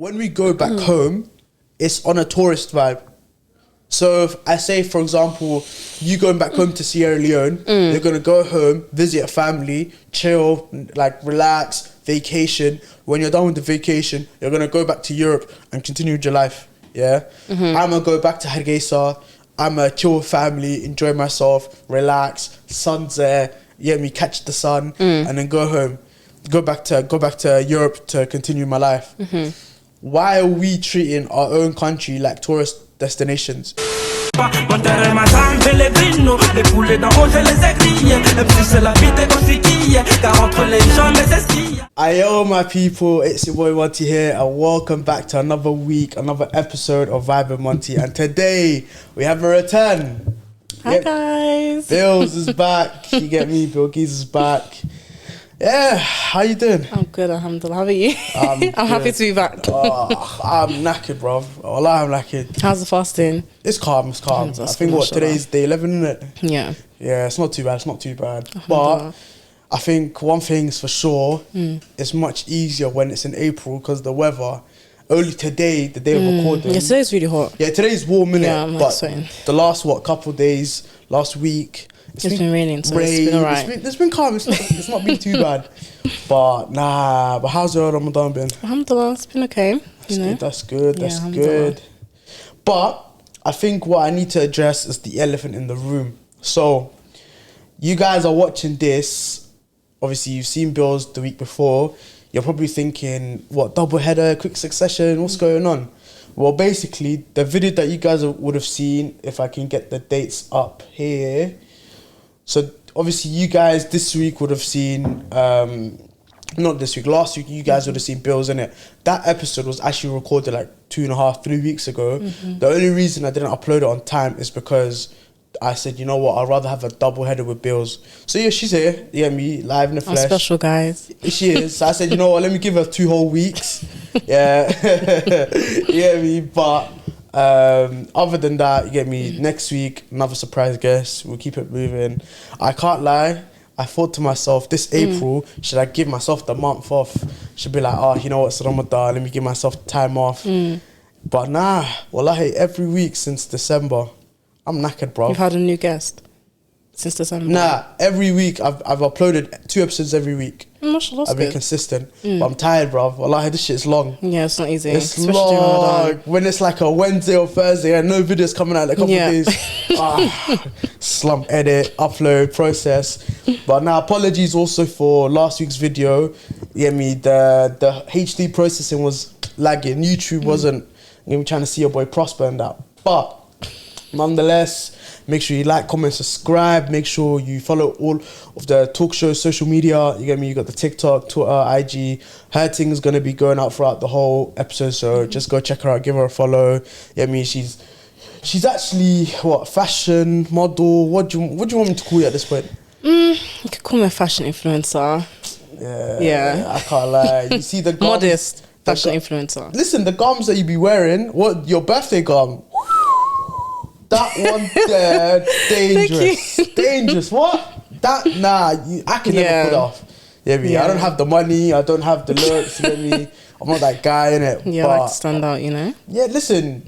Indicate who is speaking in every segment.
Speaker 1: when we go back home, it's on a tourist vibe. So if I say, for example, you going back home to Sierra Leone, you're going to go home, visit a family, chill, like relax, vacation. When you're done with the vacation, you're going to go back to Europe and continue with your life. Yeah? I'm going to go back to Hargeisa. I'm going to chill with family, enjoy myself, relax, sun's there, catch the sun, and then go home. Go back to Europe to continue my life. Why are we treating our own country like tourist destinations? Ayo my people, it's your boy Monti here and welcome back to another week, another episode of Vibe with Monti, and today we have a return.
Speaker 2: Hi guys.
Speaker 1: Bills is back, you get me, BILQEE'S is back. Yeah, how you doing?
Speaker 2: I'm good, alhamdulillah. How are you? I'm happy to be back.
Speaker 1: I'm knackered, bro. Wallah, I'm knackered.
Speaker 2: How's the fasting?
Speaker 1: It's calm. I think today's day 11, isn't it?
Speaker 2: Yeah.
Speaker 1: Yeah, it's not too bad. But I think one thing's for sure, it's much easier when it's in April because the weather. Only today, the day of recording.
Speaker 2: Yeah, today's really hot.
Speaker 1: Yeah, today's warm, innit?
Speaker 2: Yeah, I'm
Speaker 1: but
Speaker 2: sweating.
Speaker 1: the last couple days, last week.
Speaker 2: It's been raining, so it's been alright.
Speaker 1: It's been calm. It's not been too bad. But how's your Ramadan been?
Speaker 2: Alhamdulillah, it's been okay.
Speaker 1: That's good. But I think what I need to address is the elephant in the room. So, you guys are watching this. Obviously, you've seen Bills the week before. You're probably thinking, what, double header, quick succession, what's going on? Well, basically, the video that you guys would have seen, if I can get the dates up here. So, obviously, you guys this week would have seen, not this week, last week, you guys would have seen Bills, innit? That episode was actually recorded like 2.5, 3 weeks ago. The only reason I didn't upload it on time is because I said, you know what, I'd rather have a double header with Bills. So, yeah, she's here, you get me, live in the flesh.
Speaker 2: I'm special, guys.
Speaker 1: She is. So I said, you know what, let me give her 2 whole weeks. Yeah. You get me? But other than that, you get me, next week, another surprise guest. We'll keep it moving. I can't lie. I thought to myself, this April, should I give myself the month off? Should be like, you know what, it's Ramadan, let me give myself time off. But nah, wallahi, every week since December, I'm knackered, bro.
Speaker 2: You've had a new guest since December?
Speaker 1: Nah, every week I've uploaded 2 episodes every week.
Speaker 2: Mashallah,
Speaker 1: I've been consistent. But I'm tired, bro. Wallahi, this shit's long.
Speaker 2: Yeah, it's not easy.
Speaker 1: It's long. When it's like a Wednesday or Thursday and no videos coming out in a couple of days. Slump, edit, upload, process. But now, apologies also for last week's video. Yeah, the HD processing was lagging. YouTube wasn't trying to see your boy prosper and that. But nonetheless, make sure you like, comment, subscribe. Make sure you follow all of the talk show social media. You get me? You got the TikTok, Twitter, IG. Her thing is going to be going out throughout the whole episode. So just go check her out. Give her a follow. You get me? She's actually, fashion, model. What do you want me to call you at this point?
Speaker 2: You could call me a fashion influencer.
Speaker 1: Yeah. I can't lie. You see the gums,
Speaker 2: modest fashion influencer.
Speaker 1: Listen, the gums that you be wearing, what, your birthday gum? That one there, dangerous. Dangerous. What? That, I can never put off. Yeah, I don't have the money, I don't have the looks, you get me? I'm not that guy, innit?
Speaker 2: Yeah, I like to stand out, you know?
Speaker 1: Yeah, listen,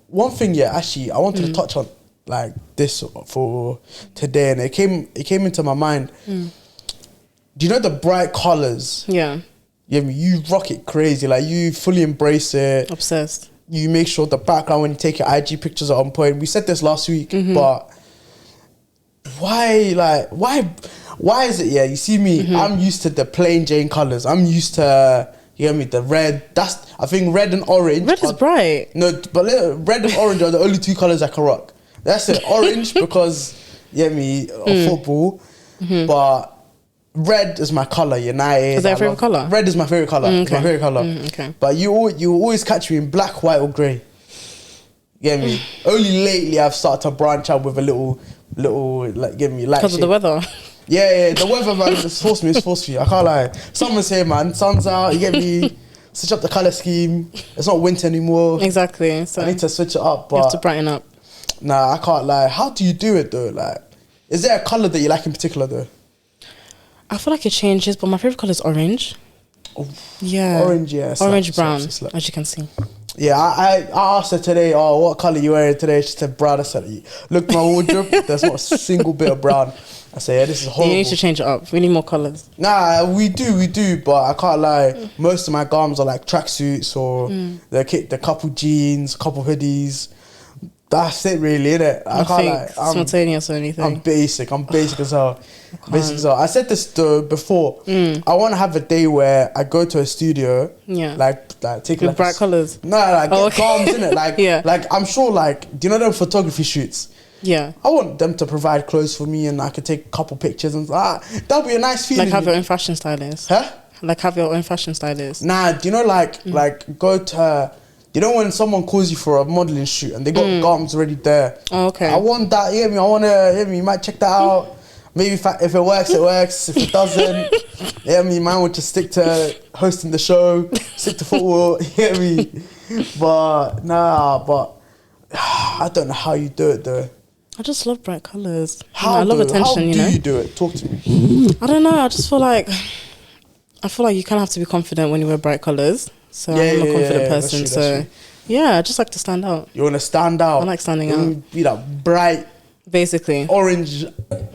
Speaker 1: one thing, actually, I wanted to touch on like this for today, and it came into my mind. Do you know the bright colours?
Speaker 2: Yeah.
Speaker 1: Yeah, you rock it crazy, like you fully embrace it.
Speaker 2: Obsessed. You
Speaker 1: make sure the background when you take your IG pictures are on point. We said this last week, but why is it? Yeah, you see me. I'm used to the plain Jane colours. I'm used to, you get me, the red. I think red and orange.
Speaker 2: Red is bright.
Speaker 1: No, but red and orange are the only 2 colours I can rock. That's it. Orange because, you get me, of football, but red is my colour, United.
Speaker 2: Is that your favourite colour?
Speaker 1: Red is my favourite colour. It's my favourite colour.
Speaker 2: Okay.
Speaker 1: But you always catch me in black, white or grey. You get me? Only lately I've started to branch out with a little like, give me light.
Speaker 2: Because of the weather.
Speaker 1: Yeah, the weather, man, it's forced me. I can't lie. Summer's here, man. Sun's out, you get me? Switch up the colour scheme. It's not winter anymore.
Speaker 2: Exactly. So
Speaker 1: I need to switch it up, but
Speaker 2: you have to brighten up.
Speaker 1: Nah, I can't lie. How do you do it though? Like, is there a colour that you like in particular though?
Speaker 2: I feel like it changes, but my favourite colour is orange. Yeah.
Speaker 1: Orange, yeah.
Speaker 2: Orange
Speaker 1: slaps,
Speaker 2: brown,
Speaker 1: slaps.
Speaker 2: as you can see.
Speaker 1: Yeah, I asked her today, oh, what colour you wearing today? She said brown. I said, look at my wardrobe, there's not a single bit of brown. I said, yeah, this is horrible.
Speaker 2: You need to change it up. We need more colours.
Speaker 1: Nah, we do, but I can't lie. Most of my garments are like tracksuits or the couple jeans, couple hoodies. That's it, really, innit? I can't lie.
Speaker 2: Spontaneous or anything.
Speaker 1: I'm basic as hell. Basic as hell. I said this before. I want to have a day where I go to a studio.
Speaker 2: Yeah.
Speaker 1: Like take
Speaker 2: with
Speaker 1: like
Speaker 2: bright colours.
Speaker 1: No, like get garms in it. Like
Speaker 2: yeah.
Speaker 1: Like I'm sure, like, do you know them photography shoots?
Speaker 2: Yeah.
Speaker 1: I want them to provide clothes for me, and I could take a couple pictures and that'd be a nice feeling.
Speaker 2: Like have your own fashion stylist.
Speaker 1: Huh?
Speaker 2: Like have your own fashion stylist.
Speaker 1: Nah, do you know like go to you know when someone calls you for a modelling shoot and they got garments already there?
Speaker 2: Oh, okay.
Speaker 1: I want that, you you might check that out. Maybe if it works, it works. If it doesn't, you might want to stick to hosting the show, stick to football, But I don't know how you do it though.
Speaker 2: I just love bright colours.
Speaker 1: I
Speaker 2: love attention,
Speaker 1: How do you do it? Talk to me.
Speaker 2: I don't know, I just feel like you kind of have to be confident when you wear bright colours. So I'm a confident person.
Speaker 1: That's true.
Speaker 2: Yeah, I just like to stand out.
Speaker 1: You want to stand out.
Speaker 2: I like standing out.
Speaker 1: Be that bright,
Speaker 2: basically.
Speaker 1: Orange.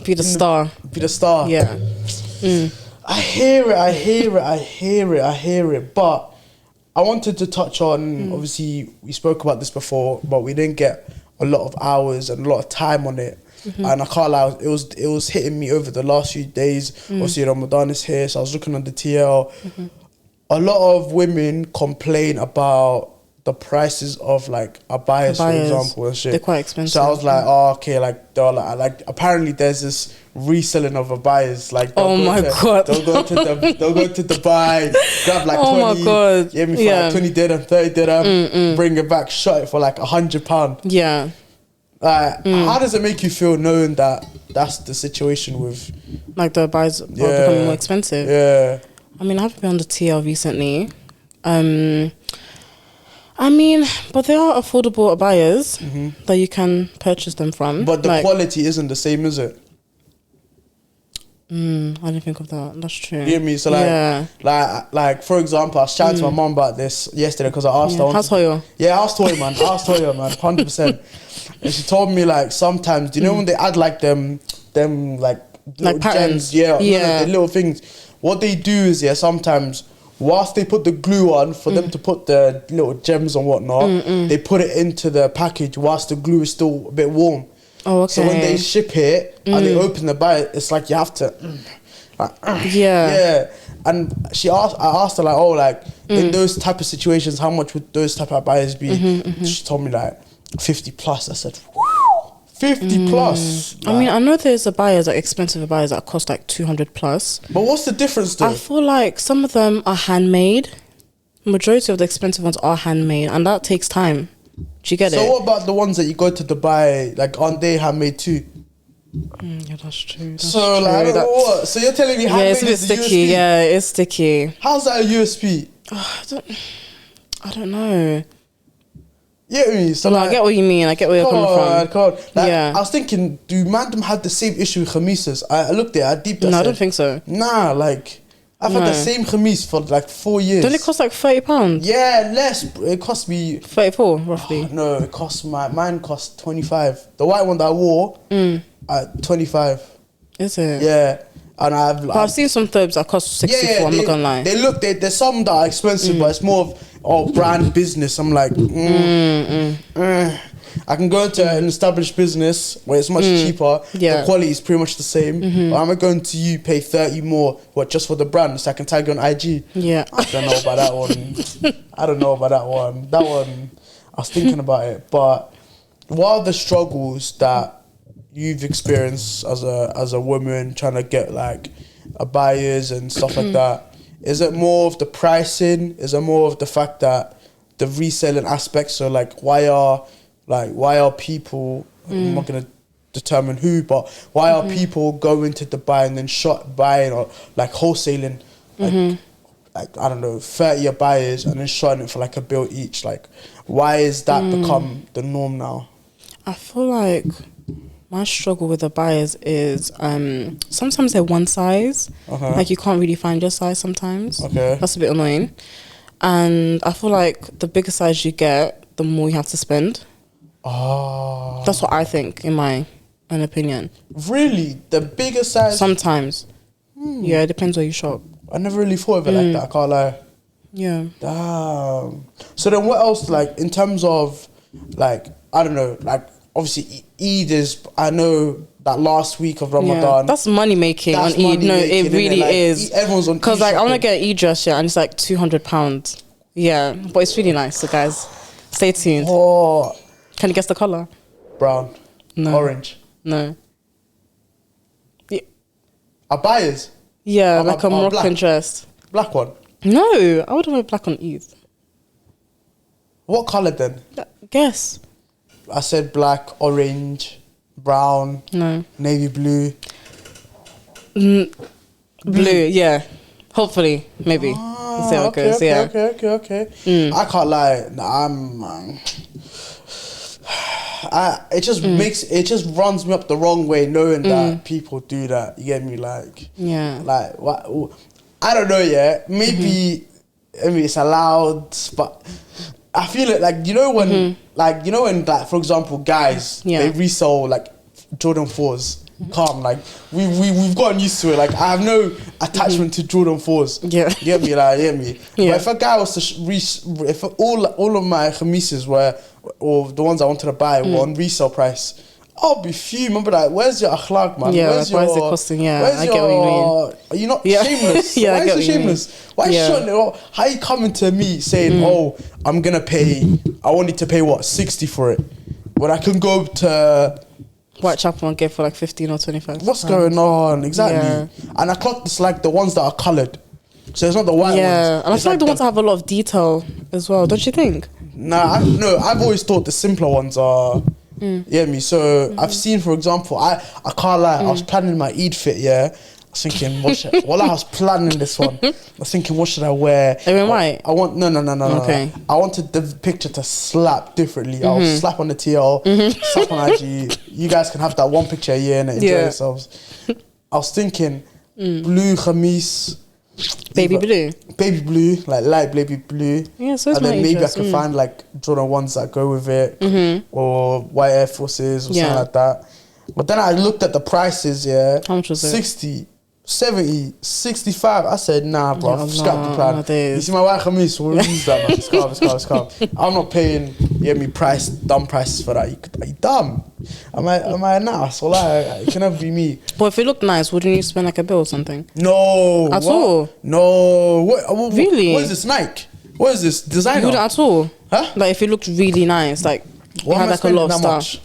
Speaker 2: Be the star.
Speaker 1: Be the star.
Speaker 2: Yeah.
Speaker 1: I hear it. But I wanted to touch on, obviously, we spoke about this before, but we didn't get a lot of hours and a lot of time on it. And I can't lie, it was hitting me over the last few days. Obviously, Ramadan is here, so I was looking on the TL. A lot of women complain about the prices of like abayas, for example, and shit.
Speaker 2: They're quite expensive.
Speaker 1: So I was like, oh, okay, like they're like apparently there's this reselling of abayas. Like,
Speaker 2: oh my god,
Speaker 1: they'll go to Dubai, grab like 20.
Speaker 2: Oh my god,
Speaker 1: yeah, me for like 20 dirham, 30 dirham, bring it back, shot it for like £100.
Speaker 2: Yeah.
Speaker 1: How does it make you feel knowing that that's the situation with
Speaker 2: like the abayas are becoming more expensive?
Speaker 1: Yeah.
Speaker 2: I mean, I haven't been on the TL recently. I mean, but there are affordable abayas that you can purchase them from.
Speaker 1: But the quality isn't the same, is it?
Speaker 2: I didn't think of that. That's true.
Speaker 1: You hear me? So like for example, I was chatting to my mom about this yesterday because I asked her.
Speaker 2: How's Hoyo?
Speaker 1: Yeah, I asked Hoyo, man. 100%. And she told me like sometimes, do you know when they add like them like little
Speaker 2: patterns?
Speaker 1: Gems, the little things. What they do is sometimes whilst they put the glue on for them to put the little gems and whatnot, they put it into the package whilst the glue is still a bit warm.
Speaker 2: Oh, okay.
Speaker 1: So when they ship it and they open the bag, it's like you have to, yeah. And I asked her like, oh, like in those type of situations, how much would those type of buyers be? She told me like 50 plus. I said, 50 plus.
Speaker 2: I mean, I know there's abayas, like expensive abayas that cost like 200 plus.
Speaker 1: But what's the difference though?
Speaker 2: I feel like some of them are handmade. Majority of the expensive ones are handmade, and that takes time. Do you get it?
Speaker 1: So what about the ones that you go to Dubai? Like, aren't they handmade too?
Speaker 2: Yeah, that's true.
Speaker 1: So true. Like, what? So you're telling me handmade
Speaker 2: it's a bit
Speaker 1: is
Speaker 2: sticky.
Speaker 1: USP?
Speaker 2: Yeah, it's sticky.
Speaker 1: How's that a USP?
Speaker 2: I don't know.
Speaker 1: Yeah, me. So
Speaker 2: no, like, I get what you mean. I get where you're coming from.
Speaker 1: Like, I was thinking, do Mandem have the same issue with khamisas? I looked at it, I deep.
Speaker 2: No, I don't think so.
Speaker 1: Nah, like I've had the same khamis for like 4 years.
Speaker 2: Don't it cost like £30?
Speaker 1: Yeah, less. It cost me
Speaker 2: 34 roughly.
Speaker 1: No, it cost mine cost 25. The white one that I wore at 25.
Speaker 2: Is it?
Speaker 1: Yeah. And
Speaker 2: I've seen some thobes that cost 64. I'm not gonna lie.
Speaker 1: There's some that are expensive, but it's more of brand business. I'm like, I can go into an established business where it's much cheaper. Yeah. The quality is pretty much the same. But I'm going to you pay 30 more, just for the brand, so I can tag you on IG.
Speaker 2: Yeah.
Speaker 1: I don't know about that one. That one, I was thinking about it. But what are the struggles that you've experienced as a woman trying to get like abayas and stuff like that? Is it more of the pricing? Is it more of the fact that the reselling aspects? So like why are people, I'm not gonna determine who, but why are people going to Dubai and then buying or like wholesaling like I don't know 30 abayas and then shotting it for like a bill each? Like why is that become the norm now?
Speaker 2: I feel like My struggle with the buyers is sometimes they're one size. Like you can't really find your size sometimes.
Speaker 1: Okay.
Speaker 2: That's a bit annoying. And I feel like the bigger size you get, the more you have to spend.
Speaker 1: Oh.
Speaker 2: That's what I think, in my own opinion.
Speaker 1: Really? The bigger size?
Speaker 2: Sometimes. Yeah, it depends where you shop.
Speaker 1: I never really thought of it like that, I can't lie.
Speaker 2: Yeah.
Speaker 1: Damn. So then what else, like, in terms of, like, I don't know, like, obviously Eid is, I know that last week of Ramadan.
Speaker 2: Yeah, that's money making on Eid. No, it really
Speaker 1: like,
Speaker 2: is.
Speaker 1: Everyone's on
Speaker 2: because like I want to get an Eid dress, yeah, and it's like £200. Yeah, but it's really nice. So guys, stay tuned.
Speaker 1: Oh,
Speaker 2: can you guess the color?
Speaker 1: Brown.
Speaker 2: No.
Speaker 1: Orange.
Speaker 2: No. Yeah.
Speaker 1: Abayas.
Speaker 2: Yeah, like a Moroccan dress.
Speaker 1: Black one.
Speaker 2: No, I wouldn't wear black on Eid.
Speaker 1: What color then?
Speaker 2: Guess.
Speaker 1: I said black, orange, brown.
Speaker 2: No.
Speaker 1: Navy blue.
Speaker 2: Blue, yeah. Hopefully, maybe. We'll see how it goes.
Speaker 1: Okay. I can't lie. It just runs me up the wrong way knowing that people do that. You get me? Like,
Speaker 2: yeah.
Speaker 1: Like, what? I don't know. Yeah, maybe it's allowed, but I feel it. Like, you know when, like, for example, guys they resell like Jordan 4s. Calm, like we've gotten used to it. Like, I have no attachment to Jordan 4s.
Speaker 2: Yeah,
Speaker 1: you get me? Like, you get me?
Speaker 2: Yeah.
Speaker 1: But if a guy was to if all of my chemises were, or the ones I wanted to buy were on resale price, I'll be fuming. I'll be like, where's your akhlaq, man?
Speaker 2: Yeah,
Speaker 1: where's
Speaker 2: why is it costing? Yeah, I get what you mean.
Speaker 1: Are you not shameless?
Speaker 2: Yeah,
Speaker 1: Why
Speaker 2: I get
Speaker 1: is it
Speaker 2: what you mean.
Speaker 1: shameless? Why is how are you coming to me saying, oh, I'm gonna pay, I want you to pay what, 60 for it, when I can go to
Speaker 2: Whitechapel and get for like 15 or 25.
Speaker 1: What's going on? Exactly. And I clocked it's like the ones that are coloured. So it's not the white ones.
Speaker 2: Yeah, and I feel like the ones that have a lot of detail as well, don't you think?
Speaker 1: Nah, I've always thought the simpler ones are. Yeah, me. So I've seen, for example, I can't lie, I was planning my Eid fit, yeah. I was thinking, I was planning this one. I was thinking, what should I wear?
Speaker 2: Are you in white?
Speaker 1: I want no.
Speaker 2: Okay.
Speaker 1: I wanted the picture to slap differently. I'll slap on the TL, slap on IG. You guys can have that one picture a year and enjoy yourselves. I was thinking blue khamis.
Speaker 2: Baby blue,
Speaker 1: like light baby blue.
Speaker 2: Yeah, so it's
Speaker 1: and then maybe
Speaker 2: interest.
Speaker 1: I can find like Jordan ones that go with it, or white Air Forces or something like that. But then I looked at the prices. Yeah,
Speaker 2: how much was it?
Speaker 1: 60, 70, 65. I said, nah, bro, scrap the plan. You see my white khamis, we'll use that, man. It's calm. I'm not paying dumb prices for that. Are you dumb? Am I nah? So like, it can never be me.
Speaker 2: But if it looked nice, wouldn't you spend like a bill or something?
Speaker 1: No.
Speaker 2: At all?
Speaker 1: No. What,
Speaker 2: really?
Speaker 1: What is this, Nike? What is this, designer?
Speaker 2: You wouldn't at all?
Speaker 1: Huh?
Speaker 2: Like if it looked really nice, like you had like a lot of stuff.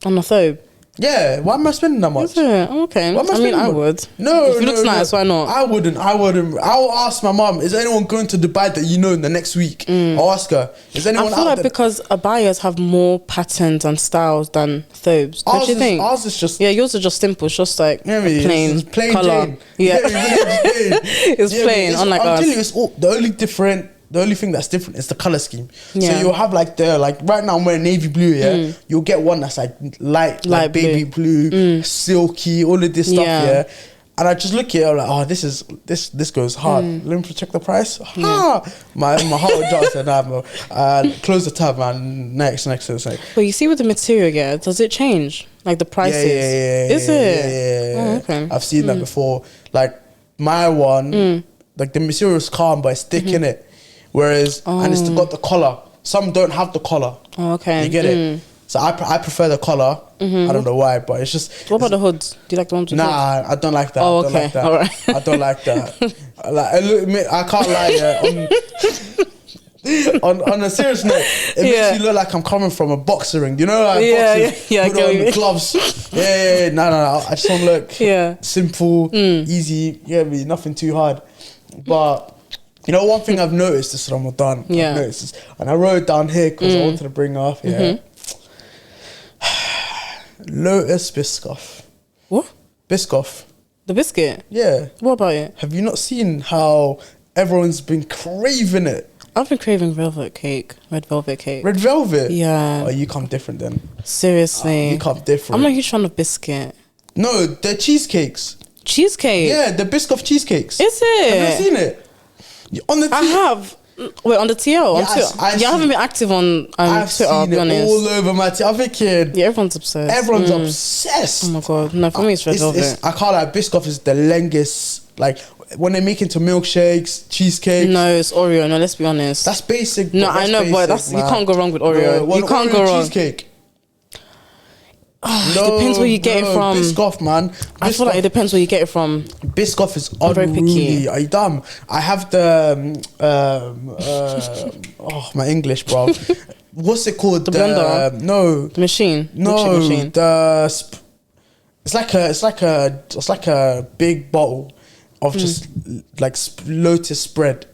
Speaker 2: On the thobe?
Speaker 1: Yeah, why am I spending that much?
Speaker 2: Is it? Oh, okay. I would.
Speaker 1: No,
Speaker 2: if it looks nice, why not?
Speaker 1: I wouldn't. I'll ask my mom, is anyone going to Dubai that you know in the next week? I'll ask her, is anyone
Speaker 2: I feel
Speaker 1: out
Speaker 2: like
Speaker 1: there?
Speaker 2: because abayas have more patterns and styles than thobes. Don't you think?
Speaker 1: Ours is just...
Speaker 2: Yeah, yours are just simple. It's just like plain colour.
Speaker 1: Jane.
Speaker 2: Yeah.
Speaker 1: It's
Speaker 2: plain, unlike us.
Speaker 1: I'm telling you, it's all, the only thing that's different is the color scheme.
Speaker 2: Yeah.
Speaker 1: So you'll have like right now I'm wearing navy blue, yeah. You'll get one that's like light baby blue, silky, all of this stuff, yeah. And I just look at it, I'm like, oh, this goes hard. Let me check the price. My heart would drop. So nah, bro. Close the tab, man. Next.
Speaker 2: But you see with the material, yeah, does it change? Like the prices?
Speaker 1: Yeah.
Speaker 2: Is it?
Speaker 1: Yeah.
Speaker 2: Oh, okay.
Speaker 1: I've seen that before. Like my one, like the material is calm, but it's thick in it. Whereas, and it's got the collar. Some don't have the collar.
Speaker 2: Oh, okay.
Speaker 1: You get it? So I prefer the collar. I don't know why, but it's just...
Speaker 2: What about the hoods? Do you like the ones with hoods?
Speaker 1: Nah, I don't like that.
Speaker 2: Oh, okay. All right.
Speaker 1: I don't like that. I can't lie, on a serious note, it makes you look like I'm coming from a boxer ring. You know, like boxers put on the gloves. No. I just want to look simple, easy. Yeah, nothing too hard. But... You know, one thing I've noticed this Ramadan, and I wrote it down here because I wanted to bring it up here. Lotus Biscoff.
Speaker 2: What?
Speaker 1: Biscoff.
Speaker 2: The biscuit?
Speaker 1: Yeah.
Speaker 2: What about it?
Speaker 1: Have you not seen how everyone's been craving it?
Speaker 2: I've been craving velvet cake, red velvet cake.
Speaker 1: Red velvet?
Speaker 2: Yeah.
Speaker 1: Oh, you come different then.
Speaker 2: Seriously.
Speaker 1: You come different.
Speaker 2: I'm not a huge fan of biscuit.
Speaker 1: No, they're cheesecakes.
Speaker 2: Cheesecake?
Speaker 1: Yeah, the Biscoff cheesecakes.
Speaker 2: Is it?
Speaker 1: Have you seen it? On the
Speaker 2: I have. Wait, on the TL? On
Speaker 1: Yeah,
Speaker 2: Twitter?
Speaker 1: I
Speaker 2: haven't been active on
Speaker 1: I've
Speaker 2: Twitter, I'll
Speaker 1: seen
Speaker 2: be
Speaker 1: it
Speaker 2: honest.
Speaker 1: all over my I'm thinking,
Speaker 2: Yeah, everyone's obsessed.
Speaker 1: everyone's obsessed.
Speaker 2: Oh my god. No, for me it's red velvet.
Speaker 1: I can't lie, Biscoff is the longest, like, when they make into milkshakes, cheesecakes.
Speaker 2: No, it's Oreo. No, let's be honest.
Speaker 1: That's basic.
Speaker 2: No,
Speaker 1: that's
Speaker 2: I know, but
Speaker 1: basic,
Speaker 2: you can't go wrong with Oreo.
Speaker 1: No,
Speaker 2: you can't
Speaker 1: Oreo
Speaker 2: go wrong.
Speaker 1: Cheesecake.
Speaker 2: It depends where you get it from.
Speaker 1: Biscoff, man.
Speaker 2: I feel like it depends where you get it from.
Speaker 1: Biscoff is
Speaker 2: I'm very picky.
Speaker 1: unruly. Are you dumb? I have the oh, my English, bro. What's it called?
Speaker 2: The blender?
Speaker 1: No,
Speaker 2: The machine.
Speaker 1: no.
Speaker 2: Milkshake machine.
Speaker 1: It's like a big bottle of just like Lotus spread.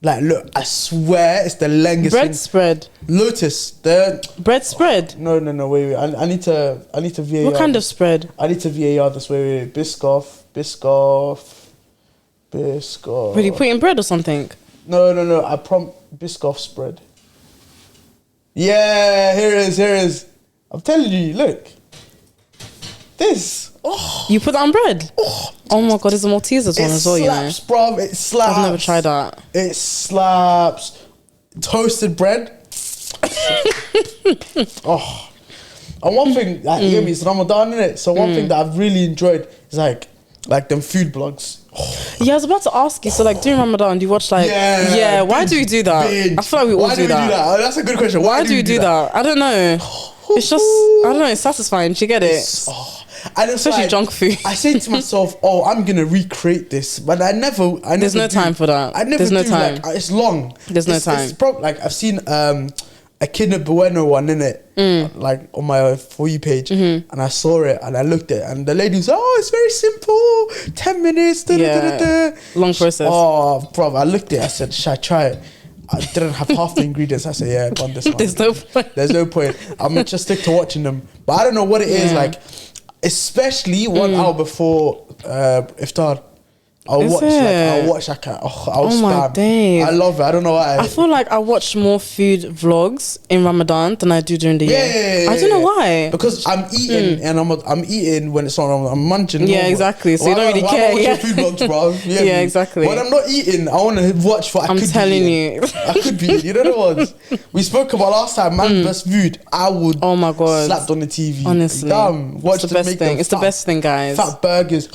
Speaker 1: Like, look, I swear it's the longest
Speaker 2: Bread
Speaker 1: thing.
Speaker 2: spread.
Speaker 1: Lotus, the
Speaker 2: Bread spread.
Speaker 1: no, wait. I need to VAR.
Speaker 2: What kind of spread?
Speaker 1: I need to VAR this. Wait. Biscoff.
Speaker 2: Would you put it in bread or something?
Speaker 1: No. I prompt Biscoff spread. Yeah, here it is. I'm telling you, look. This. Oh,
Speaker 2: You put that on bread? Oh my god, there's a Maltesers one as well, you know.
Speaker 1: slaps, bruv. It slaps.
Speaker 2: I've never tried that.
Speaker 1: It slaps. Toasted bread. Oh. And one thing, like, you hear me, it's Ramadan, innit? So one thing that I've really enjoyed is like them food blogs.
Speaker 2: Yeah, I was about to ask you. So, like, during Ramadan, do you watch like?
Speaker 1: Yeah,
Speaker 2: Why
Speaker 1: binge,
Speaker 2: do we do that?
Speaker 1: binge.
Speaker 2: I feel like we all
Speaker 1: Why
Speaker 2: do that.
Speaker 1: Oh, that's a good question.
Speaker 2: Why do we do that? I don't know. It's just, I don't know. It's satisfying. Do you get it?
Speaker 1: Oh. And it's
Speaker 2: Especially
Speaker 1: like,
Speaker 2: junk food.
Speaker 1: I say to myself, "Oh, I'm gonna recreate this," but I never.
Speaker 2: There's no
Speaker 1: do.
Speaker 2: time for that.
Speaker 1: I never
Speaker 2: There's no
Speaker 1: do,
Speaker 2: time.
Speaker 1: Like, it's long.
Speaker 2: There's no time.
Speaker 1: It's like I've seen a Kinder Bueno one in it, like on my For You page, and I saw it and I looked at it, and the lady was, "Oh, it's very simple, 10 minutes."
Speaker 2: Long process.
Speaker 1: Oh, bro, I looked at it. I said, "Should I try it?" I didn't have half the ingredients. I said, "Yeah, done this one."
Speaker 2: There's no point.
Speaker 1: There's no point. I'm gonna just stick to watching them. But I don't know what it is like. Especially 1 hour before iftar, I'll watch like I'll
Speaker 2: Oh my
Speaker 1: spam.
Speaker 2: days.
Speaker 1: I love it. I don't know why.
Speaker 2: I feel like I watch more food vlogs in Ramadan than I do during the year.
Speaker 1: Yeah.
Speaker 2: I don't know why.
Speaker 1: Because I'm eating and I'm eating when it's on. I'm munching.
Speaker 2: Yeah, exactly. So you don't really care.
Speaker 1: Why
Speaker 2: Yeah.
Speaker 1: food vlogs, bro?
Speaker 2: Yeah, exactly.
Speaker 1: When I'm not eating, I want to watch what I
Speaker 2: I'm
Speaker 1: could
Speaker 2: telling
Speaker 1: be eating.
Speaker 2: you.
Speaker 1: I could be eating. You know the ones we spoke about last time. Man vs food. I would.
Speaker 2: Oh my god.
Speaker 1: Slapped on the TV.
Speaker 2: Honestly,
Speaker 1: Damn. Watch
Speaker 2: it's the best thing. It's the best thing, guys.
Speaker 1: Fat burgers.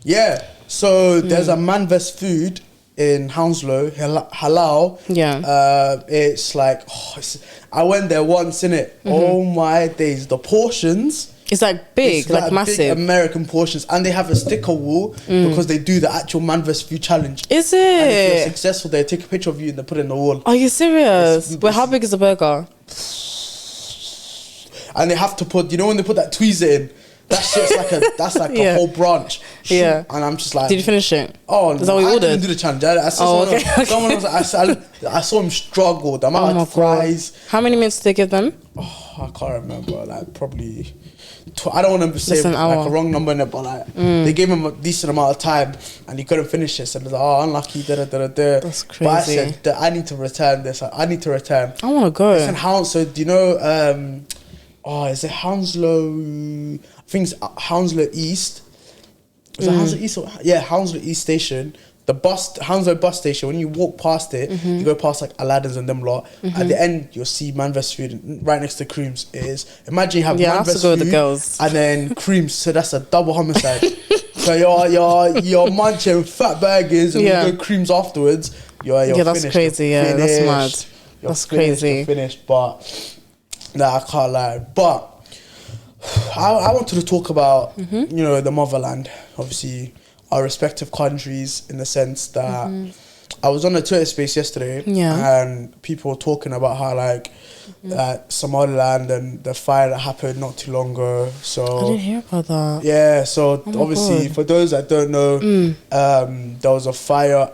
Speaker 1: Yeah. So there's a man vs food in Hounslow, halal.
Speaker 2: Yeah.
Speaker 1: It's like I went there once, innit? Oh my days, the portions.
Speaker 2: It's like big,
Speaker 1: It's
Speaker 2: like massive.
Speaker 1: big American portions, and they have a sticker wall because they do the actual man vs food challenge.
Speaker 2: Is
Speaker 1: And if you're
Speaker 2: it?
Speaker 1: successful, they take a picture of you and they put it in the wall.
Speaker 2: Are you serious? Wait, how big is the burger?
Speaker 1: And they have to put, you know, when they put that tweezer in, that shit's like a
Speaker 2: Yeah.
Speaker 1: whole branch.
Speaker 2: Yeah.
Speaker 1: And I'm just like,
Speaker 2: Did you finish it?
Speaker 1: oh,
Speaker 2: Is that what you
Speaker 1: I
Speaker 2: ordered?
Speaker 1: didn't do the challenge. I saw
Speaker 2: Oh,
Speaker 1: someone
Speaker 2: okay.
Speaker 1: else, I saw him struggle. The amount of fries.
Speaker 2: How many minutes did they give them?
Speaker 1: Oh, I can't remember. Like probably, I don't want to say
Speaker 2: Just an
Speaker 1: like
Speaker 2: hour.
Speaker 1: a wrong number in it, but like they gave him a decent amount of time and he couldn't finish it. So he was like, oh, unlucky.
Speaker 2: That's crazy.
Speaker 1: But I said that I need to return this. I need to return.
Speaker 2: I want to go.
Speaker 1: It's in Hounslow. Do you know? Is it Hounslow? I think it's Hounslow East. Is it Hounslow East? Yeah, Hounslow East Station. The Hounslow bus station. When you walk past it, you go past like Aladdin's and them lot. At the end, you'll see Man vs Food and right next to Creams. Imagine you have
Speaker 2: Yeah, I
Speaker 1: Man
Speaker 2: have to
Speaker 1: vs
Speaker 2: go with
Speaker 1: Food
Speaker 2: the girls.
Speaker 1: and then Creams. So that's a double homicide. So you're munching fat burgers and you go Creams afterwards. You're
Speaker 2: that's
Speaker 1: finished.
Speaker 2: crazy.
Speaker 1: You're
Speaker 2: Yeah, that's
Speaker 1: finished.
Speaker 2: mad.
Speaker 1: You're
Speaker 2: That's
Speaker 1: finished,
Speaker 2: crazy.
Speaker 1: You're finished, but nah, I can't lie. But I wanted to talk about you know, the motherland. Obviously, our respective countries, in the sense that I was on a Twitter space yesterday, and people were talking about how like Somaliland and the fire that happened not too long ago. So
Speaker 2: I didn't hear about that.
Speaker 1: yeah, so obviously
Speaker 2: God.
Speaker 1: for those that don't know, there was a fire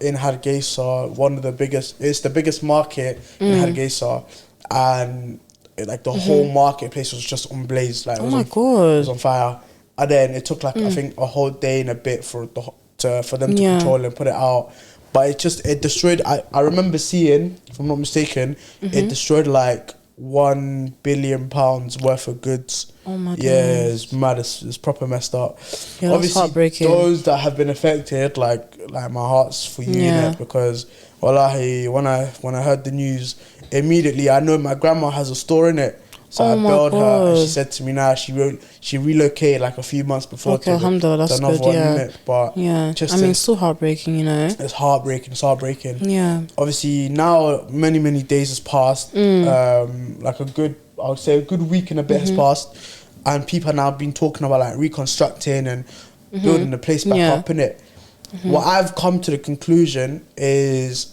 Speaker 1: in Hargeisa, one of the biggest. It's the biggest market in Hargeisa, and like the whole marketplace was just on blaze. Like it was it was on fire, and then it took like I think a whole day and a bit for them to control and put it out. but it destroyed. I remember seeing, if I'm not mistaken, it destroyed like £1 billion worth of goods.
Speaker 2: Oh my god.
Speaker 1: Yeah, it's mad. It's proper messed up.
Speaker 2: Yeah, that's heartbreaking.
Speaker 1: Those that have been affected, like my heart's for you, innit? Because wallahi, when I heard the news, immediately I know my grandma has a store in it. So I bailed her, and she said to me now she relocated like a few months before.
Speaker 2: Okay, alhamdulillah, that's good. Yeah,
Speaker 1: but
Speaker 2: it's still heartbreaking, you know.
Speaker 1: It's heartbreaking. Yeah. Obviously now many days has passed. Like I would say a good week and a bit has passed, and people have now been talking about like reconstructing and building the place back up in it. What I've come to the conclusion is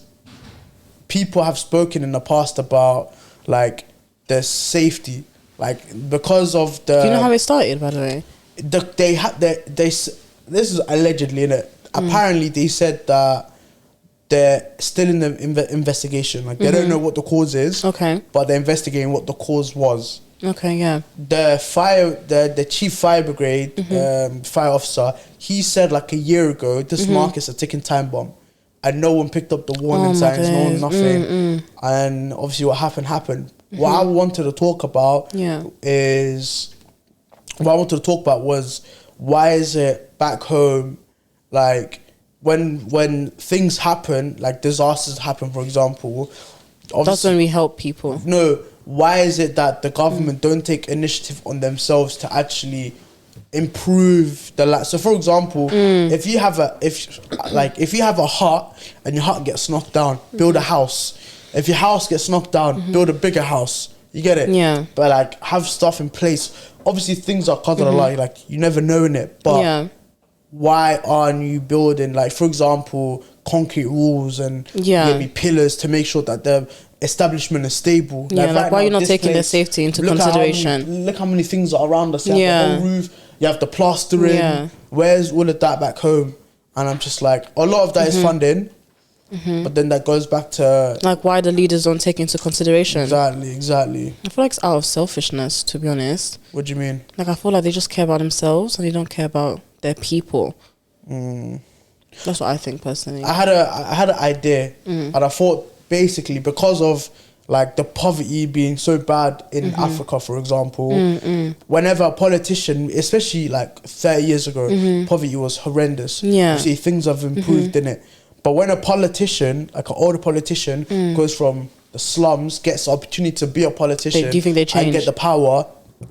Speaker 1: people have spoken in the past about like the safety, like because of the.
Speaker 2: Do you know how it started, by the way?
Speaker 1: This is allegedly in it. Apparently, they said that they're still in the investigation. Like they don't know what the cause is. Okay. But they're investigating what the cause was.
Speaker 2: Okay. Yeah.
Speaker 1: The chief fire brigade fire officer, he said like a year ago, this market's a ticking time bomb. And no one picked up the warning signs, no one, nothing. And obviously what happened. What I wanted to talk about was why is it back home, like when things happen, like disasters happen, for example.
Speaker 2: That's when we help people.
Speaker 1: No, why is it that the government don't take initiative on themselves to actually improve the life? So for example, if you have a hut and your hut gets knocked down, build a house. If your house gets knocked down, build a bigger house. You get it? Yeah. But like have stuff in place. Obviously things are qadr Allah, like you never know in it. But why aren't you building, like for example, concrete walls and maybe pillars to make sure that the establishment is stable?
Speaker 2: Yeah, like why are you not taking their safety into consideration?
Speaker 1: Look how many things are around us. You have the whole roof, you have the plastering. Yeah. Where's all of that back home? And I'm just like, a lot of that is funding. But then that goes back to
Speaker 2: like why the leaders don't take into consideration.
Speaker 1: Exactly.
Speaker 2: I feel like it's out of selfishness, to be honest.
Speaker 1: What do you mean?
Speaker 2: Like I feel like they just care about themselves and they don't care about their people. That's what I think personally. I
Speaker 1: had an idea, and I thought basically because of like the poverty being so bad in Africa, for example, whenever a politician, especially like 30 years ago, poverty was horrendous. Yeah. You see, things have improved in it. But when a politician, like an older politician, goes from the slums, gets the opportunity to be a politician,
Speaker 2: do you think they change?
Speaker 1: And get the power,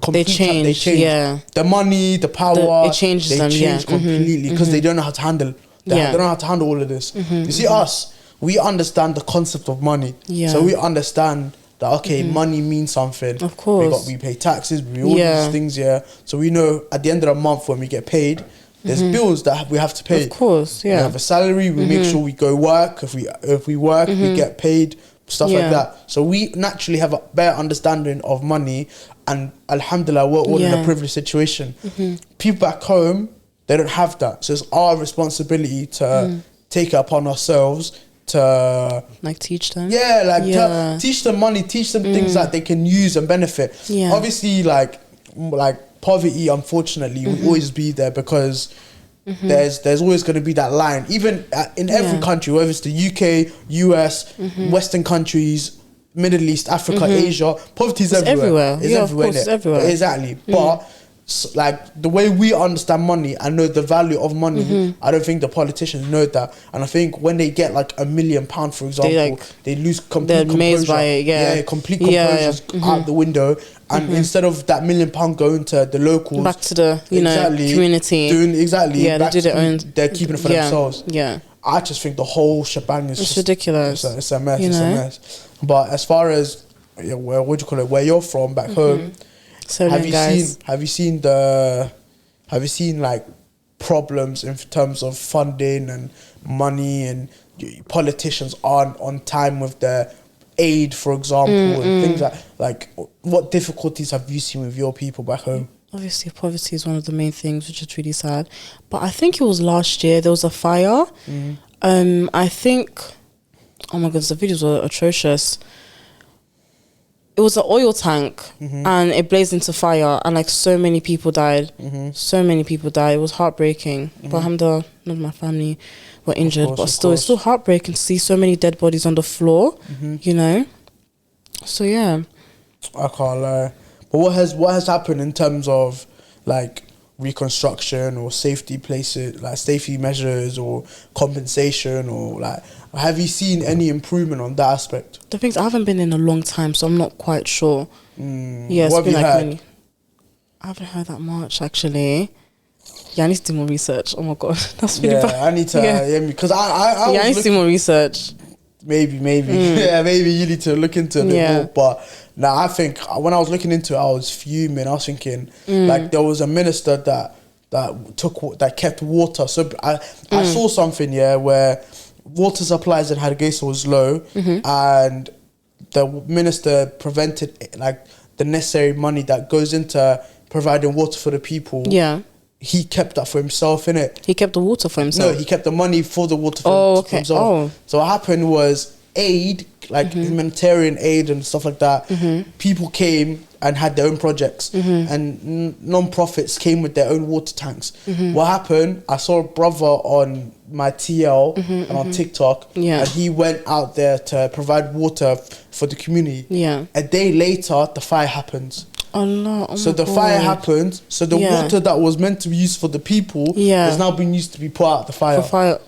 Speaker 2: they change. Yeah.
Speaker 1: The money, the power,
Speaker 2: it changes them,
Speaker 1: change completely because they don't know how to handle. They don't know how to handle all of this. You see, us, we understand the concept of money. Yeah. So we understand that money means something.
Speaker 2: Of course.
Speaker 1: We pay taxes, we all these things. Yeah. So we know at the end of the month when we get paid, there's bills that we have to pay.
Speaker 2: Of course, yeah.
Speaker 1: We have a salary. We make sure we go work. If we work, we get paid. Stuff like that. So we naturally have a better understanding of money, and alhamdulillah, we're all in a privileged situation. People back home, they don't have that. So it's our responsibility to take it upon ourselves to
Speaker 2: like teach them.
Speaker 1: To teach them money, teach them things that they can use and benefit. Yeah. Obviously, like poverty, unfortunately, will always be there because there's always going to be that line. Even in every country, whether it's the UK, US, Western countries, Middle East, Africa, Asia, poverty is everywhere. It's everywhere. It's everywhere. Exactly. But like the way we understand money and know the value of money, I don't think the politicians know that. And I think when they get like £1 million, for example, they lose complete composure. Complete composure out the window. And instead of that £1 million going to the locals,
Speaker 2: back to the community, they do their own.
Speaker 1: They're keeping it for themselves.
Speaker 2: Yeah,
Speaker 1: I just think the whole shebang is
Speaker 2: ridiculous.
Speaker 1: It's a mess. It's a mess. But as far as where you're from back home,
Speaker 2: so have
Speaker 1: you seen like problems in terms of funding and money, and politicians aren't on time with their aid, for example, and things like what difficulties have you seen with your people back home?
Speaker 2: Obviously poverty is one of the main things, which is really sad. But I think it was last year there was a fire. I think, oh my goodness, the videos were atrocious. It was an oil tank and it blazed into fire, and like so many people died. So many people died. It was heartbreaking. But alhamdulillah, none of my family were injured.
Speaker 1: course,
Speaker 2: But
Speaker 1: of
Speaker 2: still, it's still
Speaker 1: course.
Speaker 2: heartbreaking to see so many dead bodies on the floor. You know. So yeah.
Speaker 1: I can't lie. But what has happened in terms of like reconstruction or safety places, like safety measures or compensation, or like, have you seen any improvement on that aspect?
Speaker 2: The things, I haven't been in a long time, so I'm not quite sure. Yeah, it's
Speaker 1: What have
Speaker 2: been
Speaker 1: you
Speaker 2: like
Speaker 1: heard?
Speaker 2: many. I haven't heard that much actually. Yeah, I need to do more research. Oh my god, that's really bad.
Speaker 1: Yeah, I need to because I
Speaker 2: Yeah, I need
Speaker 1: was
Speaker 2: to do more research.
Speaker 1: maybe yeah, maybe you need to look into it a bit more. But now I think when I was looking into it, I was fuming. I was thinking like there was a minister that kept water. So I saw something where water supplies in Hargeisa was low, and the minister prevented like the necessary money that goes into providing water for the people.
Speaker 2: Yeah.
Speaker 1: He kept that for himself, innit?
Speaker 2: He kept the water for himself.
Speaker 1: No, he kept the money for the water for himself.
Speaker 2: Oh.
Speaker 1: So what happened was aid, like humanitarian aid and stuff like that. People came and had their own projects, and non-profits came with their own water tanks. What happened? I saw a brother on my TL and on TikTok, and he went out there to provide water for the community.
Speaker 2: Yeah.
Speaker 1: A day later, the fire happened.
Speaker 2: Oh no!
Speaker 1: So the fire happened. So the water that was meant to be used for the people is now being used to be put out the fire.
Speaker 2: For fire.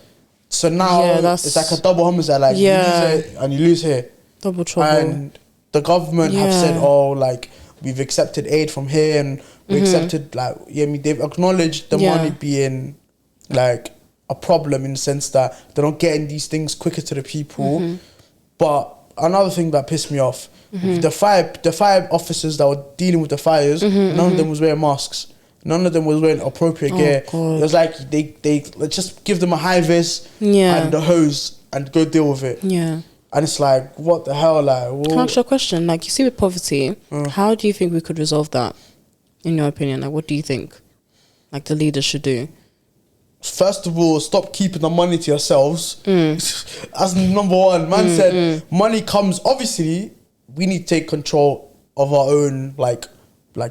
Speaker 1: So now it's like a double homicide. Like you lose here and you lose here.
Speaker 2: Double trouble.
Speaker 1: And the government have said, oh, like we've accepted aid from here, and we accepted they've acknowledged the money being like a problem in the sense that they're not getting these things quicker to the people. But another thing that pissed me off. The fire officers that were dealing with the fires, none of them was wearing masks. None of them was wearing appropriate gear.
Speaker 2: God.
Speaker 1: It was like they just give them a high vis and the hose and go deal with it.
Speaker 2: Yeah.
Speaker 1: And it's like, what the hell? Like,
Speaker 2: can I ask you a question? Like, you see with poverty, how do you think we could resolve that? In your opinion, like, what do you think, like, the leaders should do?
Speaker 1: First of all, stop keeping the money to yourselves. As number one, man said, money comes. Obviously, we need to take control of our own like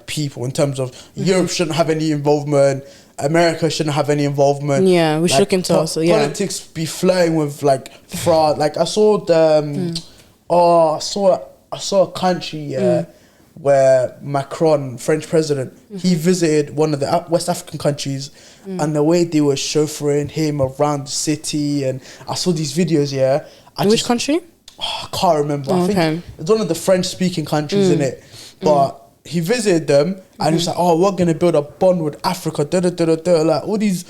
Speaker 1: people in terms of Europe shouldn't have any involvement, America shouldn't have any involvement.
Speaker 2: Yeah, we should look into us. Yeah,
Speaker 1: politics be flirting with like fraud. Like I saw the I saw a country where Macron, French president, he visited one of the West African countries, and the way they were chauffeuring him around the city, and I saw these videos.
Speaker 2: Which country?
Speaker 1: I can't remember. I think it's one of the French-speaking countries in it. But he visited them and he was like, "Oh, we're gonna build a bond with Africa." Like all these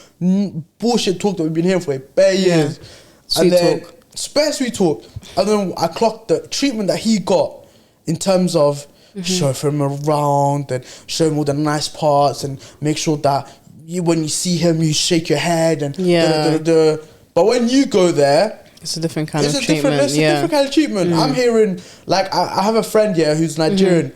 Speaker 1: bullshit talk that we've been hearing for bare years.
Speaker 2: Sweet talk.
Speaker 1: Spare sweet talk. And then I clocked the treatment that he got in terms of chauffeur him around and show him all the nice parts and make sure that when you see him, you shake your head and But when you go there,
Speaker 2: it's a different kind of treatment.
Speaker 1: It's a different kind of treatment. I'm hearing, like, I have a friend who's Nigerian.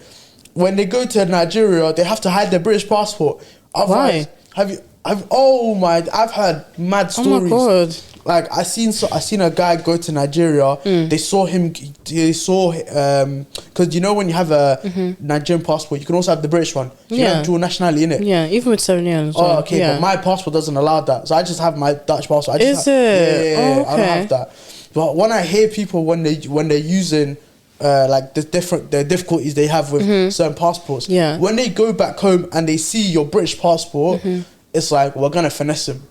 Speaker 1: When they go to Nigeria, they have to hide their British passport. Otherwise,
Speaker 2: why?
Speaker 1: I've heard mad stories.
Speaker 2: Oh my god!
Speaker 1: Like I seen a guy go to Nigeria. They saw because you know when you have a Nigerian passport, you can also have the British one. You have dual nationality in it.
Speaker 2: Yeah, even with 7 years.
Speaker 1: Oh, okay, but my passport doesn't allow that, so I just have my Dutch passport.
Speaker 2: Is it?
Speaker 1: Yeah, I don't have that. But when I hear people when they're using like the difficulties they have with certain passports, when they go back home and they see your British passport, it's like we're gonna finesse him.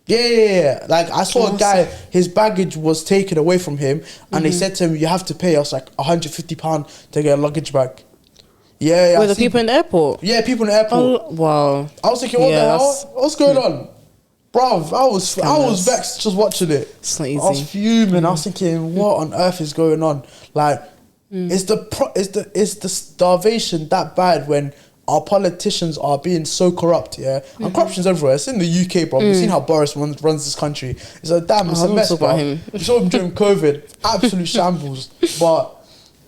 Speaker 1: Yeah. Like I saw a guy, his baggage was taken away from him, and they said to him, "You have to pay us like £150 to get a luggage bag." Yeah.
Speaker 2: Were the people in the airport?
Speaker 1: Yeah, people in the airport.
Speaker 2: Oh, wow.
Speaker 1: I was thinking, what the hell? What's going on? Bruv, I was vexed just watching it.
Speaker 2: It's not easy.
Speaker 1: I was fuming. I was thinking, what on earth is going on? Like, is the starvation that bad when our politicians are being so corrupt? Yeah, and corruption's everywhere. It's in the UK, bro. We've seen how Boris runs this country. It's a mess, bro. We saw him during COVID. Absolute shambles. But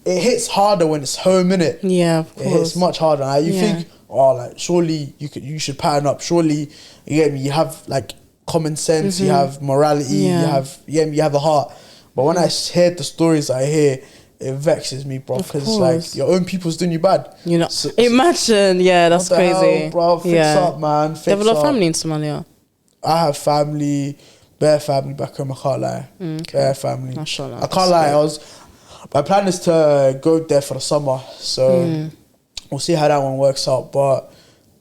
Speaker 1: it hits harder when it's home, innit?
Speaker 2: Yeah, of course.
Speaker 1: It hits much harder. Like, you think, like surely you should pattern up. Surely you get me. You have like common sense. You have morality. You have a heart. But when I hear the stories I hear, it vexes me, bro. Because it's like your own people's doing you bad.
Speaker 2: You know, imagine. Yeah, that's crazy.
Speaker 1: Hell, bro, fix up, man.
Speaker 2: They have a lot of family in Somalia.
Speaker 1: I have family. bare family back home. I can't lie.
Speaker 2: Okay.
Speaker 1: Bare family.
Speaker 2: Mashallah,
Speaker 1: I can't lie. My plan is to go there for the summer, so we'll see how that one works out. But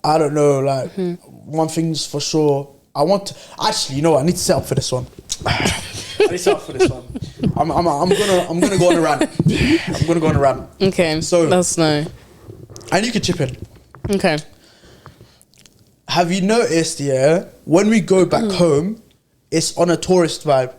Speaker 1: I don't know. Like one thing's for sure. I want to actually. You know what? I need to set up for this one. I need to set up for this one. I'm gonna go on a rant. I'm gonna go on a rant.
Speaker 2: Okay.
Speaker 1: So
Speaker 2: that's nice.
Speaker 1: And you can chip in.
Speaker 2: Okay.
Speaker 1: Have you noticed? Yeah, when we go back home, it's on a tourist vibe.